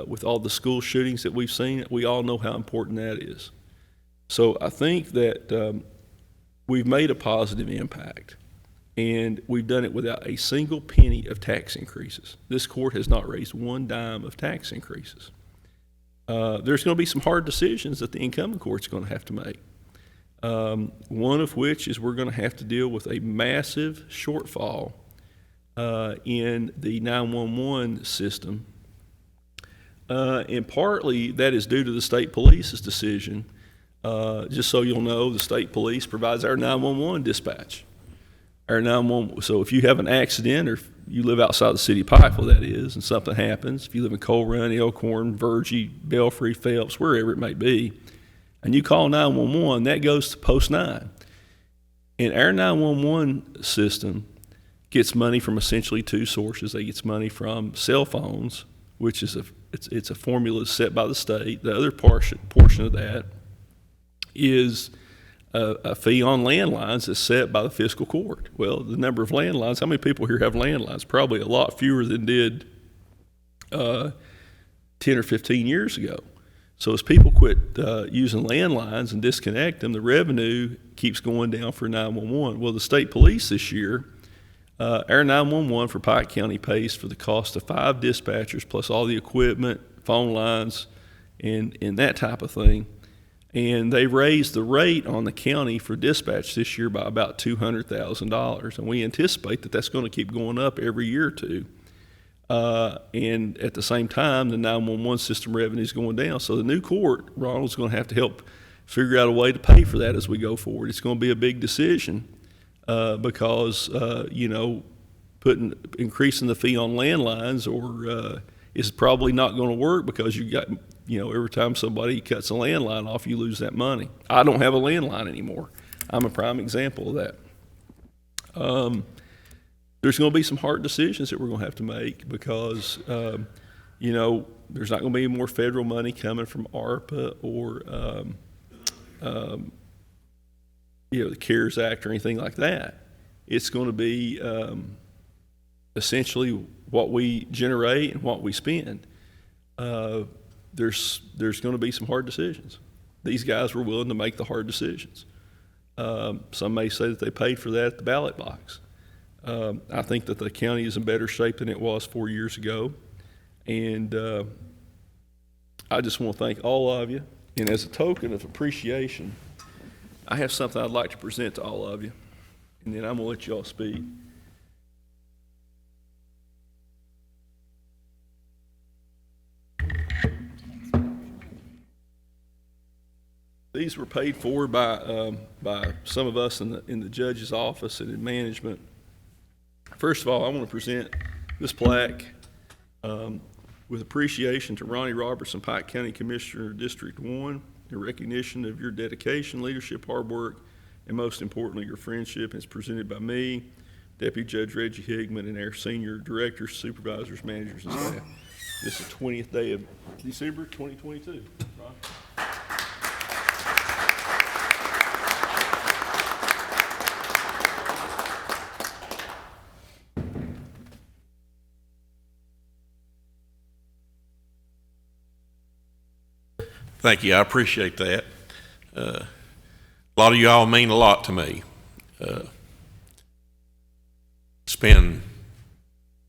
With all the school shootings that we've seen, we all know how important that is. So I think that we've made a positive impact, and we've done it without a single penny of tax increases. This court has not raised one dime of tax increases. There's going to be some hard decisions that the incumbent court's going to have to make. One of which is we're going to have to deal with a massive shortfall in the 911 system. And partly that is due to the state police's decision. Just so you'll know, the state police provides our 911 dispatch. Our 911, so if you have an accident, or if you live outside the city of Pikeville, that is, and something happens, if you live in Coal Run, Elkhorn, Virgie, Belfry, Phelps, wherever it may be, and you call 911, that goes to Post 9. And our 911 system gets money from essentially 2 sources. It gets money from cell phones, which is it's a formula set by the state. The other portion of that is a fee on landlines that's set by the fiscal court. Well, the number of landlines, how many people here have landlines? Probably a lot fewer than did 10 or 15 years ago. So as people quit using landlines and disconnect them, the revenue keeps going down for 911. Well, the state police this year, our 911 for Pike County pays for the cost of 5 dispatchers plus all the equipment, phone lines, and that type of thing. And they raised the rate on the county for dispatch this year by about $200,000. And we anticipate that that's going to keep going up every year or two. And at the same time, the 911 system revenue is going down. So the new court, Ronald's going to have to help figure out a way to pay for that as we go forward. It's going to be a big decision because, increasing the fee on landlines is probably not going to work because you every time somebody cuts a landline off, you lose that money. I don't have a landline anymore. I'm a prime example of that. There's going to be some hard decisions that we're going to have to make because, there's not going to be more federal money coming from ARPA or, the CARES Act or anything like that. It's going to be essentially what we generate and what we spend. There's going to be some hard decisions. These guys were willing to make the hard decisions. Some may say that they paid for that at the ballot box. I think that the county is in better shape than it was 4 years ago. And I just want to thank all of you. And as a token of appreciation, I have something I'd like to present to all of you. And then I'm going to let you all speak. These were paid for by some of us in the judge's office and in management. First of all, I want to present this plaque with appreciation to Ronnie Robertson, Pike County Commissioner, District 1, in recognition of your dedication, leadership, hard work, and most importantly, your friendship. It's presented by me, Deputy Judge Reggie Higman, and our senior directors, supervisors, managers, and staff. This is the 20th day of December 2022. Ron? Thank you. I appreciate that. A lot of y'all mean a lot to me. It's been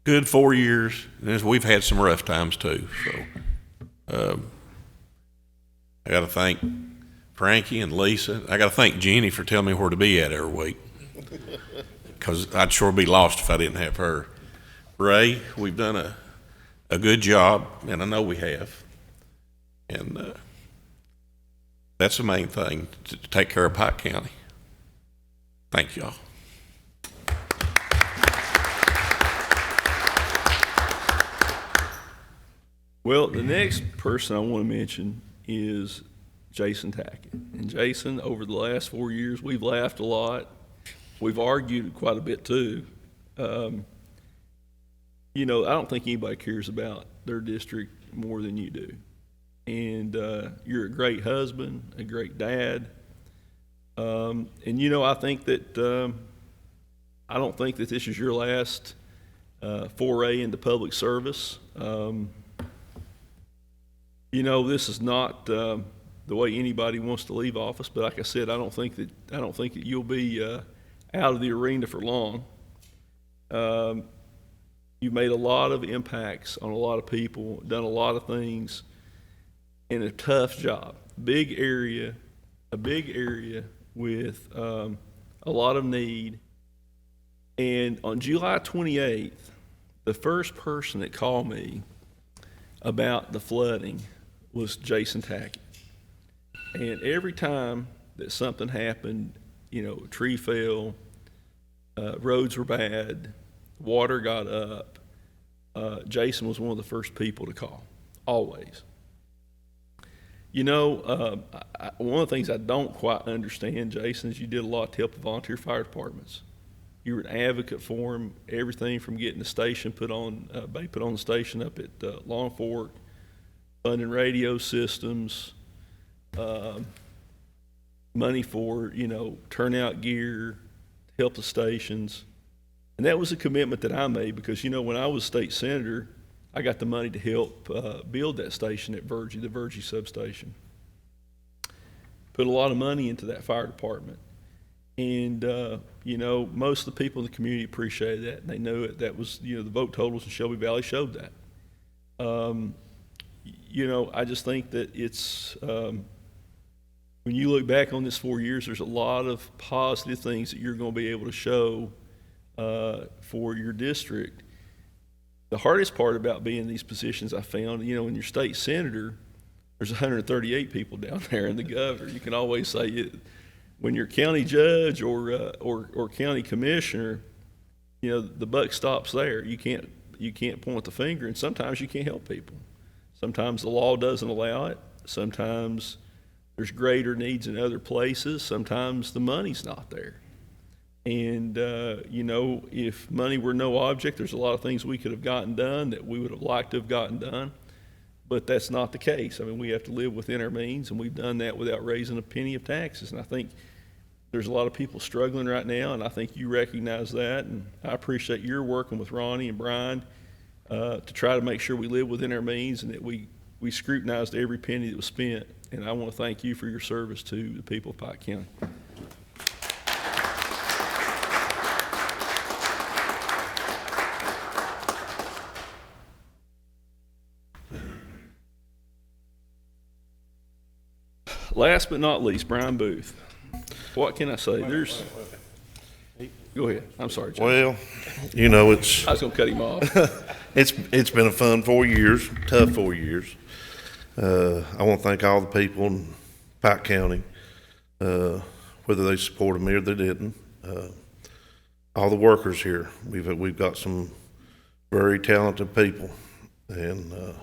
good 4 years, and we've had some rough times too. So I got to thank Frankie and Lisa. I got to thank Jenny for telling me where to be at every week, because I'd sure be lost if I didn't have her. Ray, we've done a good job, and I know we have. And that's the main thing, to take care of Pike County. Thank y'all. Well, the next person I want to mention is Jason Tackett. And Jason, over the last 4 years, we've laughed a lot. We've argued quite a bit too. I don't think anybody cares about their district more than you do. And you're a great husband, a great dad. I think that I don't think that this is your last foray into public service. This is not the way anybody wants to leave office, but like I said, I don't think that you'll be out of the arena for long. You've made a lot of impacts on a lot of people, done a lot of things. In a tough job, a big area with a lot of need. And on July 28th, the first person that called me about the flooding was Jason Tackett. And every time that something happened, a tree fell, roads were bad, water got up, Jason was one of the first people to call, always. One of the things I don't quite understand, Jason, is you did a lot to help the volunteer fire departments. You were an advocate for them, everything from getting the station put on the station up at Long Fork, funding radio systems, money for, turnout gear, to help the stations. And that was a commitment that I made because, when I was state senator, I got the money to help build that station at Virgie, the Virgie substation. Put a lot of money into that fire department. And, most of the people in the community appreciated that. And they knew it. That was, the vote totals in Shelby Valley showed that. I just think that it's, when you look back on this 4 years, there's a lot of positive things that you're going to be able to show for your district. The hardest part about being in these positions, I found, when you're state senator, there's 138 people down there in the governor. You can always say it. When you're county judge or county commissioner, the buck stops there. You can't point the finger, and sometimes you can't help people. Sometimes the law doesn't allow it. Sometimes there's greater needs in other places. Sometimes the money's not there. And, you know, if money were no object, there's a lot of things we could have gotten done that we would have liked to have gotten done. But that's not the case. I mean, we have to live within our means, and we've done that without raising a penny of taxes. And I think there's a lot of people struggling right now, and I think you recognize that. And I appreciate your working with Ronnie and Brian to try to make sure we live within our means and that we scrutinized every penny that was spent. And I want to thank you for your service to the people of Pike County. Last but not least, Brian Booth. What can I say? Go ahead. I'm sorry, John. Well, you know, it's, I was going to cut him off. it's been a fun 4 years, tough 4 years. I want to thank all the people in Pike County, whether they supported me or they didn't. All the workers here. We've got some very talented people, and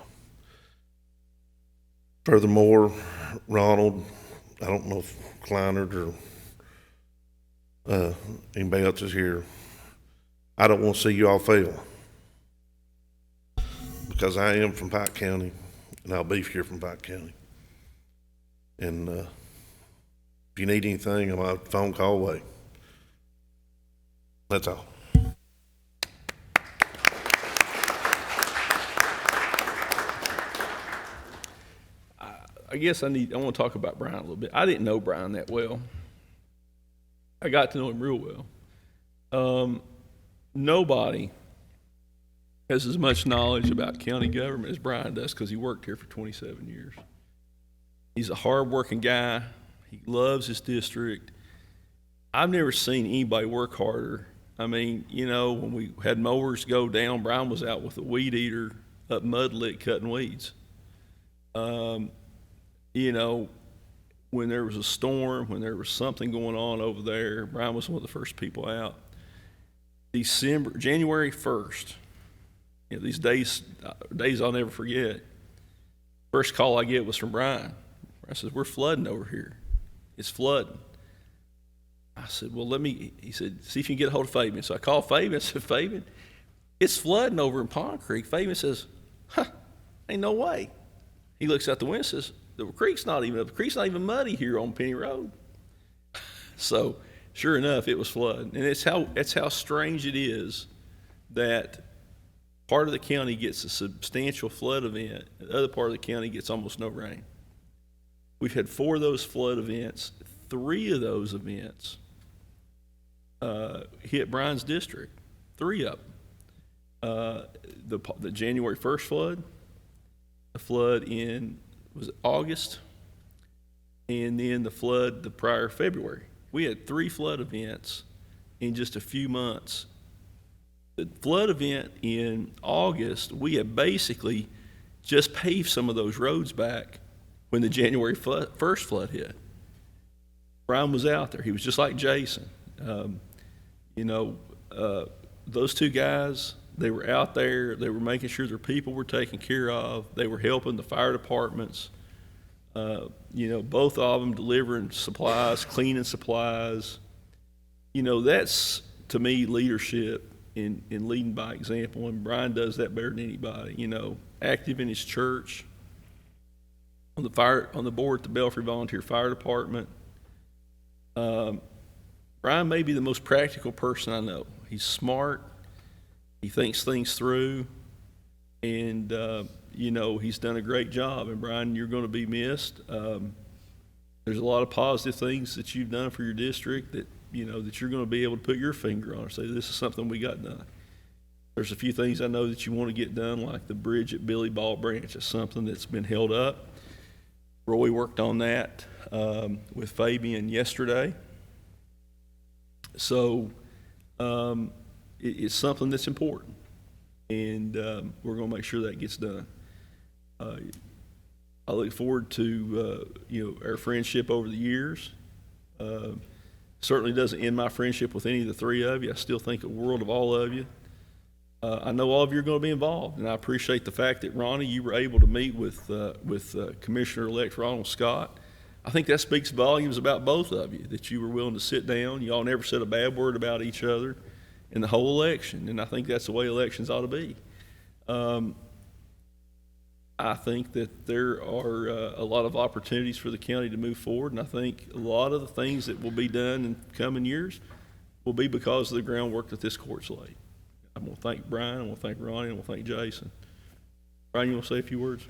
furthermore, Ronald, I don't know if Kleinert or anybody else is here. I don't want to see you all fail, because I am from Pike County, and I'll be here from Pike County. And if you need anything, I'm a phone call away. That's all. I guess I want to talk about Brian a little bit. I didn't know Brian that well. I got to know him real well. Nobody has as much knowledge about county government as Brian does, because he worked here for 27 years. He's a hard-working guy. He loves his district. I've never seen anybody work harder. I mean, you know, when we had mowers go down, Brian was out with a weed eater up Mud Lick cutting weeds. You know, when there was a storm, when there was something going on over there, Brian was one of the first people out. January 1st, you know, these days I'll never forget. First call I get was from Brian. I said, "We're flooding over here. It's flooding." I said, "Well, he said, see if you can get a hold of Fabian." So I called Fabian. I said, "Fabian, it's flooding over in Pond Creek." Fabian says, "Ain't no way." He looks out the window and says, "The creek's not even muddy here on Penny Road." So sure enough, it was flooding. And it's how strange it is that part of the county gets a substantial flood event, the other part of the county gets almost no rain. We've had 4 of those flood events. 3 of those events hit Brian's district. 3 of them. The January 1st flood, the flood in August, and then the flood the prior February. We had 3 flood events in just a few months. The flood event in August, we had basically just paved some of those roads back when the January 1st flood hit. Brian was out there. He was just like Jason. You know, those 2 guys, they were out there. They were making sure their people were taken care of. They were helping the fire departments. You know, both of them delivering supplies, cleaning supplies. You know, that's, to me, leadership in leading by example, and Brian does that better than anybody. You know, active in his church, on the board at the Belfry Volunteer Fire Department. Brian may be the most practical person I know. He's smart. He thinks things through, and you know, he's done a great job. And Brian, you're going to be missed. There's a lot of positive things that you've done for your district that, you know, that you're going to be able to put your finger on and say, this is something we got done. There's a few things I know that you want to get done, like the bridge at Billy Ball Branch. It's something that's been held up. Roy worked on that with Fabian yesterday. So it's something that's important, and we're going to make sure that gets done. I look forward to you know, our friendship over the years. Certainly doesn't end my friendship with any of the 3 of you. I still think the world of all of you. I know all of you are going to be involved, and I appreciate the fact that, Ronnie, you were able to meet with Commissioner-elect Ronald Scott. I think that speaks volumes about both of you, that you were willing to sit down. Y'all never said a bad word about each other in the whole election, and I think that's the way elections ought to be. I think that there are a lot of opportunities for the county to move forward, and I think a lot of the things that will be done in coming years will be because of the groundwork that this court's laid. I'm going to thank Brian, I'm going to thank Ronnie, I'm going to thank Jason. Brian, you want to say a few words?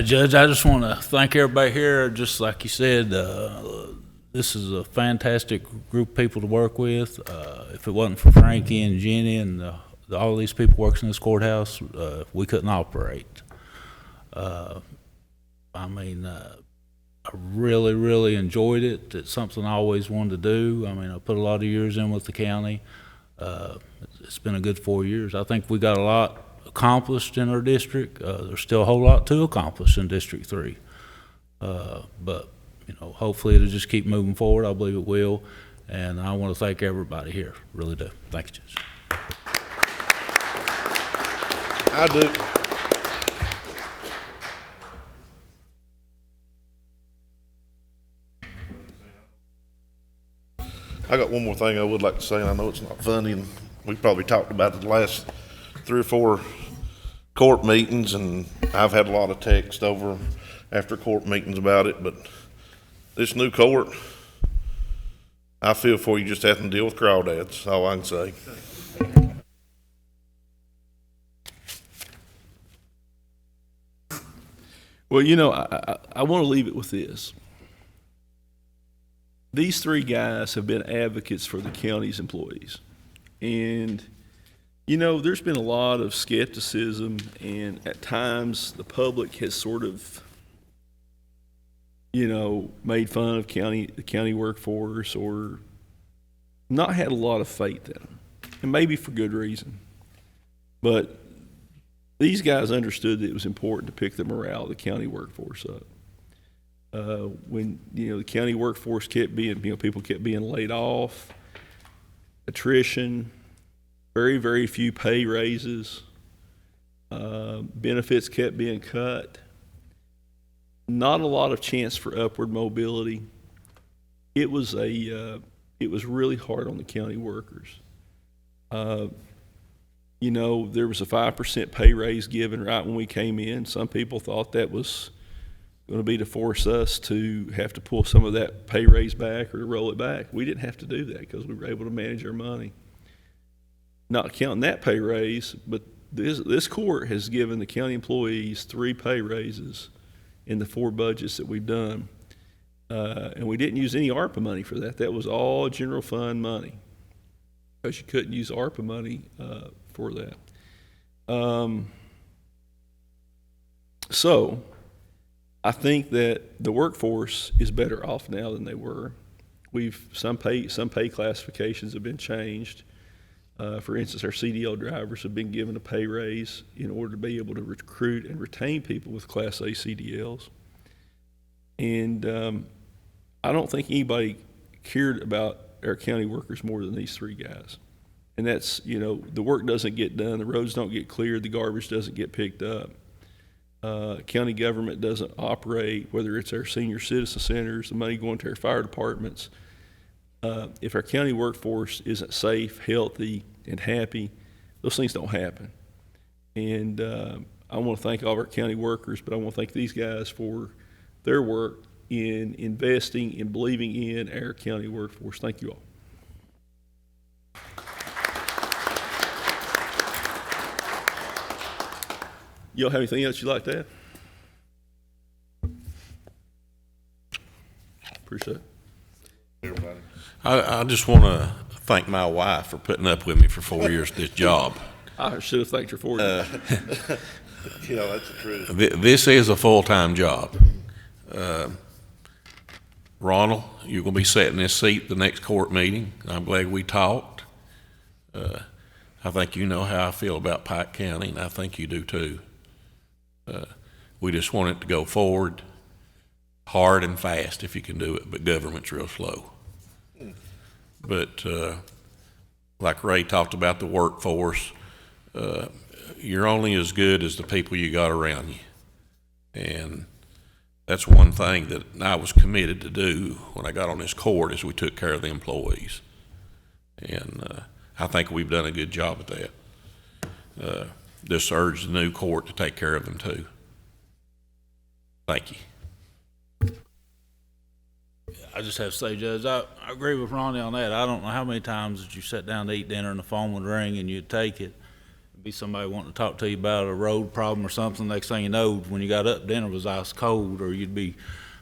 Judge, I just want to thank everybody here. Just like you said, this is a fantastic group of people to work with. If it wasn't for Frankie and Jenny and all these people working in this courthouse, we couldn't operate. I really, really enjoyed it. It's something I always wanted to do. I mean, I put a lot of years in with the county. It's been a good 4 years. I think we got a lot accomplished in our district. There's still a whole lot to accomplish in District 3. But, you know, hopefully it'll just keep moving forward. I believe it will. And I want to thank everybody here. Really do. Thank you, Judge. I do. I got one more thing I would like to say, and I know it's not funny, and we probably talked about it the last 3 or 4 court meetings, and I've had a lot of text over after court meetings about it, but this new court, I feel for you just having to deal with crawdads, that's all I can say. Well, you know, I want to leave it with this. These 3 guys have been advocates for the county's employees. And, you know, there's been a lot of skepticism, and at times the public has sort of, you know, made fun of the county workforce, or not had a lot of faith in them, and maybe for good reason. But these guys understood that it was important to pick the morale of the county workforce up. When, you know, the county workforce kept being, you know, people kept being laid off, attrition, very, very few pay raises, benefits kept being cut, not a lot of chance for upward mobility. It was really hard on the county workers. You know, there was a 5% pay raise given right when we came in. Some people thought that was going to be to force us to have to pull some of that pay raise back or to roll it back. We didn't have to do that because we were able to manage our money. Not counting that pay raise, but this court has given the county employees 3 pay raises in the 4 budgets that we've done. And we didn't use any ARPA money for that. That was all general fund money, because you couldn't use ARPA money for that. So I think that the workforce is better off now than they were. Some pay classifications have been changed. For instance, our CDL drivers have been given a pay raise in order to be able to recruit and retain people with Class A CDLs. And I don't think anybody cared about our county workers more than these 3 guys. And that's, you know, the work doesn't get done, the roads don't get cleared, the garbage doesn't get picked up. County government doesn't operate, whether it's our senior citizen centers, the money going to our fire departments. If our county workforce isn't safe, healthy, and happy, those things don't happen. And I want to thank all of our county workers, but I want to thank these guys for their work in investing and believing in our county workforce. Thank you all. Y'all have anything else you'd like to add? Appreciate it. Everybody. I just want to thank my wife for putting up with me for 4 years at this job. I should have thanked her for it. Yeah, that's the truth. This is a full-time job. Ronald, you're going to be sitting in this seat the next court meeting. I'm glad we talked. I think you know how I feel about Pike County, and I think you do too. We just want it to go forward hard and fast if you can do it, but government's real slow. But like Ray talked about the workforce, you're only as good as the people you got around you. And that's one thing that I was committed to do when I got on this court, is we took care of the employees. And I think we've done a good job at that. Just urge the new court to take care of them too. Thank you. I just have to say, Judge, I agree with Ronnie on that. I don't know how many times that you sat down to eat dinner and the phone would ring and you'd take it. It'd be somebody wanting to talk to you about a road problem or something. Next thing you know, when you got up, dinner was ice cold, or you'd be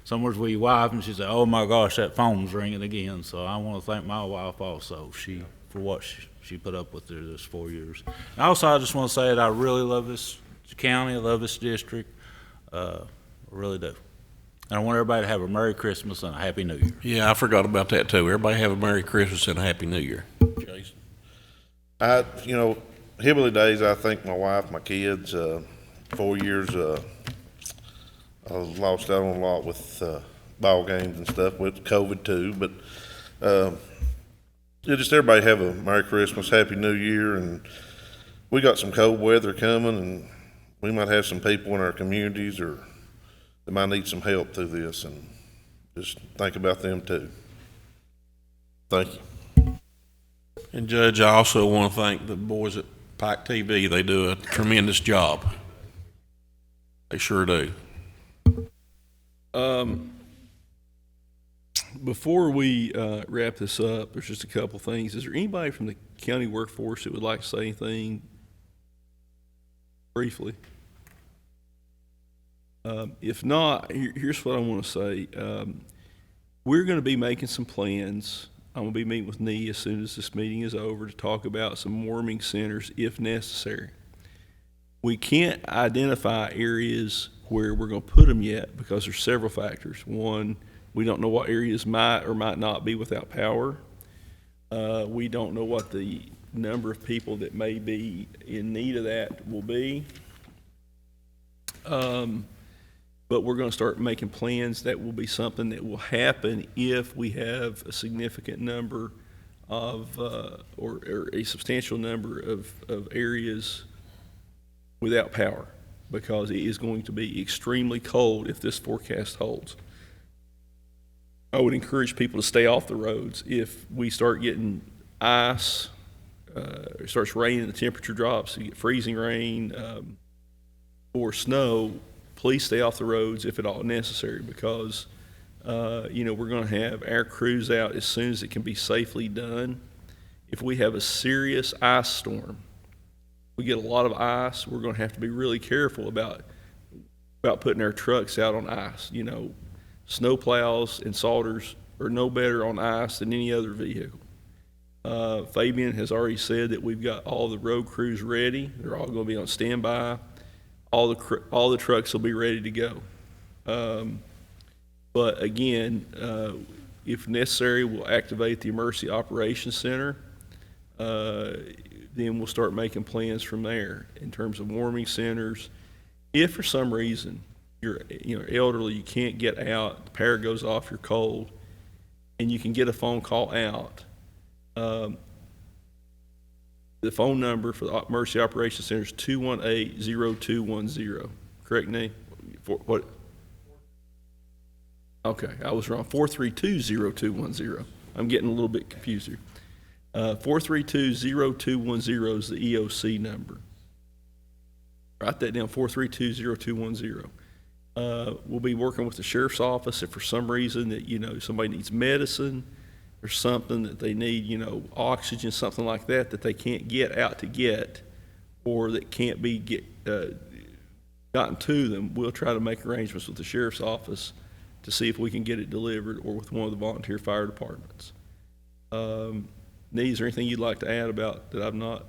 somewhere with your wife and she'd say, "Oh my gosh, that phone's ringing again." So I want to thank my wife also, for what she put up with through this 4 years. And also, I just want to say that I really love this county. I love this district. I really do. And I want everybody to have a Merry Christmas and a Happy New Year. Yeah, I forgot about that too. Everybody have a Merry Christmas and a Happy New Year. Jason? Hillbilly days, I think my wife, my kids, 4 years, I lost out on a lot with ball games and stuff with COVID too. But just everybody have a Merry Christmas, Happy New Year, and we got some cold weather coming, and we might have some people in our communities or that might need some help through this, and just think about them too. Thank you. And Judge, I also want to thank the boys at Pike TV. They do a tremendous job. They sure do. Before we wrap this up, there's just a couple things. Is there anybody from the county workforce that would like to say anything briefly? If not, here's what I want to say. We're going to be making some plans. I'm going to be meeting with Nee as soon as this meeting is over to talk about some warming centers if necessary. We can't identify areas where we're going to put them yet because there's several factors. One, we don't know what areas might or might not be without power. We don't know what the number of people that may be in need of that will be. But we're going to start making plans. That will be something that will happen if we have a significant number of, or a substantial number of areas without power, because it is going to be extremely cold if this forecast holds. I would encourage people to stay off the roads. If we start getting ice, it starts raining, the temperature drops, you get freezing rain, or snow, please stay off the roads if at all necessary, because we're going to have our crews out as soon as it can be safely done. If we have a serious ice storm, we get a lot of ice, we're going to have to be really careful about putting our trucks out on ice. Snow plows and salters are no better on ice than any other vehicle. Fabian has already said that we've got all the road crews ready. They're all going to be on standby. All the trucks will be ready to go. But again, if necessary, we'll activate the Emergency Operations Center. Then we'll start making plans from there in terms of warming centers. If for some reason you're elderly, you can't get out, the power goes off, you're cold, and you can get a phone call out. The phone number for the Emergency Operations Center is 218-0210. Correct, Nate? What? Okay, I was wrong. 432-0210. I'm getting a little bit confused here. 432-0210 is the EOC number. Write that down, 432-0210. We'll be working with the sheriff's office if for some reason that, somebody needs medicine or something that they need, oxygen, something like that they can't get out to get, or that can't be gotten to them. We'll try to make arrangements with the sheriff's office to see if we can get it delivered, or with one of the volunteer fire departments. Nee, is there anything you'd like to add about that I've not?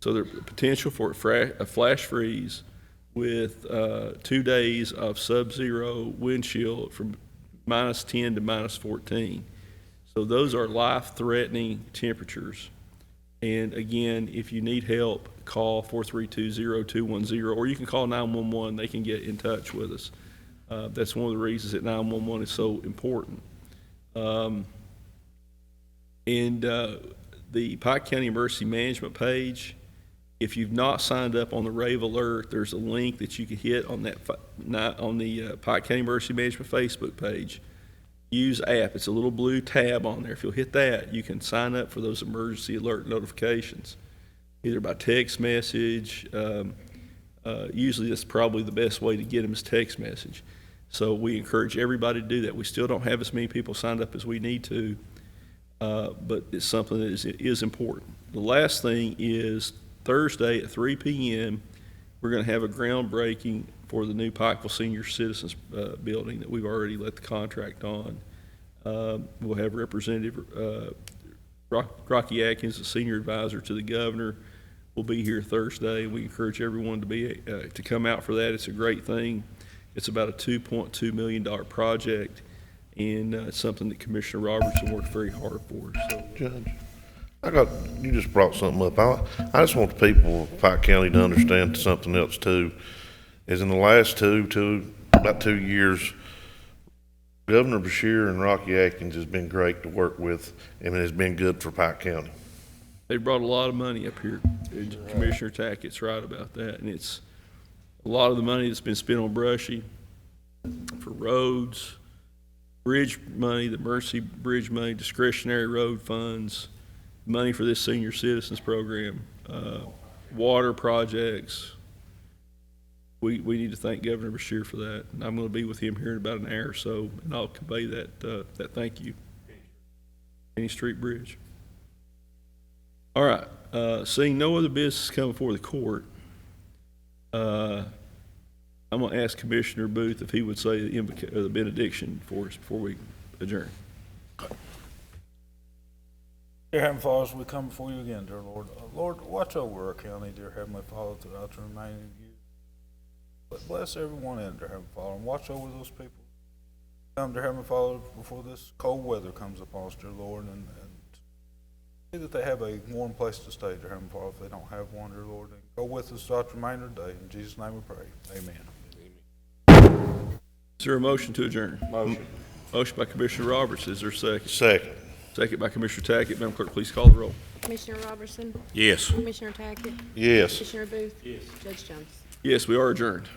So there's potential for a flash freeze with 2 days of sub-zero wind chill from minus 10 to minus 14. So those are life-threatening temperatures. And again, if you need help, call 432-0210, or you can call 911. They can get in touch with us. That's one of the reasons that 911 is so important. The Pike County Emergency Management page, if you've not signed up on the Rave Alert, there's a link that you can hit on that on the Pike County Emergency Management Facebook page. Use app. It's a little blue tab on there. If you'll hit that, you can sign up for those emergency alert notifications, either by text message. Usually that's probably the best way to get them is text message. So we encourage everybody to do that. We still don't have as many people signed up as we need to, but it's something that is important. The last thing is Thursday at 3 p.m., we're going to have a groundbreaking for the new Pikeville Senior Citizens building that we've already let the contract on. We'll have Representative Rocky Atkins, the senior advisor to the governor, will be here Thursday. We encourage everyone to come out for that. It's a great thing. It's about a $2.2 million project, and it's something that Commissioner Robertson worked very hard for. So, Judge, you just brought something up. I just want the people of Pike County to understand something else too, is in the last about 2 years, Governor Beshear and Rocky Atkins has been great to work with, and it has been good for Pike County. they brought a lot of money up here. Commissioner Tackett's right about that, and it's a lot of the money that's been spent on Brushy for roads, bridge money, the Mercy Bridge money, discretionary road funds, money for this senior citizens program, water projects. We need to thank Governor Beshear for that, and I'm going to be with him here in about an hour or so, and I'll convey that thank you. Any Street Bridge. All right, seeing no other business come before the court, I'm going to ask Commissioner Booth if he would say the benediction for us before we adjourn. Dear Heavenly Father, as we come before you again, dear Lord, Lord, watch over our county, dear Heavenly Father, throughout the remaining years. But bless everyone in, dear Heavenly Father, and watch over those people. Come, dear Heavenly Father, before this cold weather comes upon us, dear Lord, and see that they have a warm place to stay, dear Heavenly Father, if they don't have one, dear Lord. And go with us throughout the remainder of the day. In Jesus' name we pray. Amen. Is there a motion to adjourn? Motion. Motion by Commissioner Roberts. Is there a second? Second. Second by Commissioner Tackett. Madam Clerk, please call the roll. Commissioner Robertson? Yes. Commissioner Tackett? Yes. Commissioner Booth? Yes. Judge Jones? Yes, we are adjourned.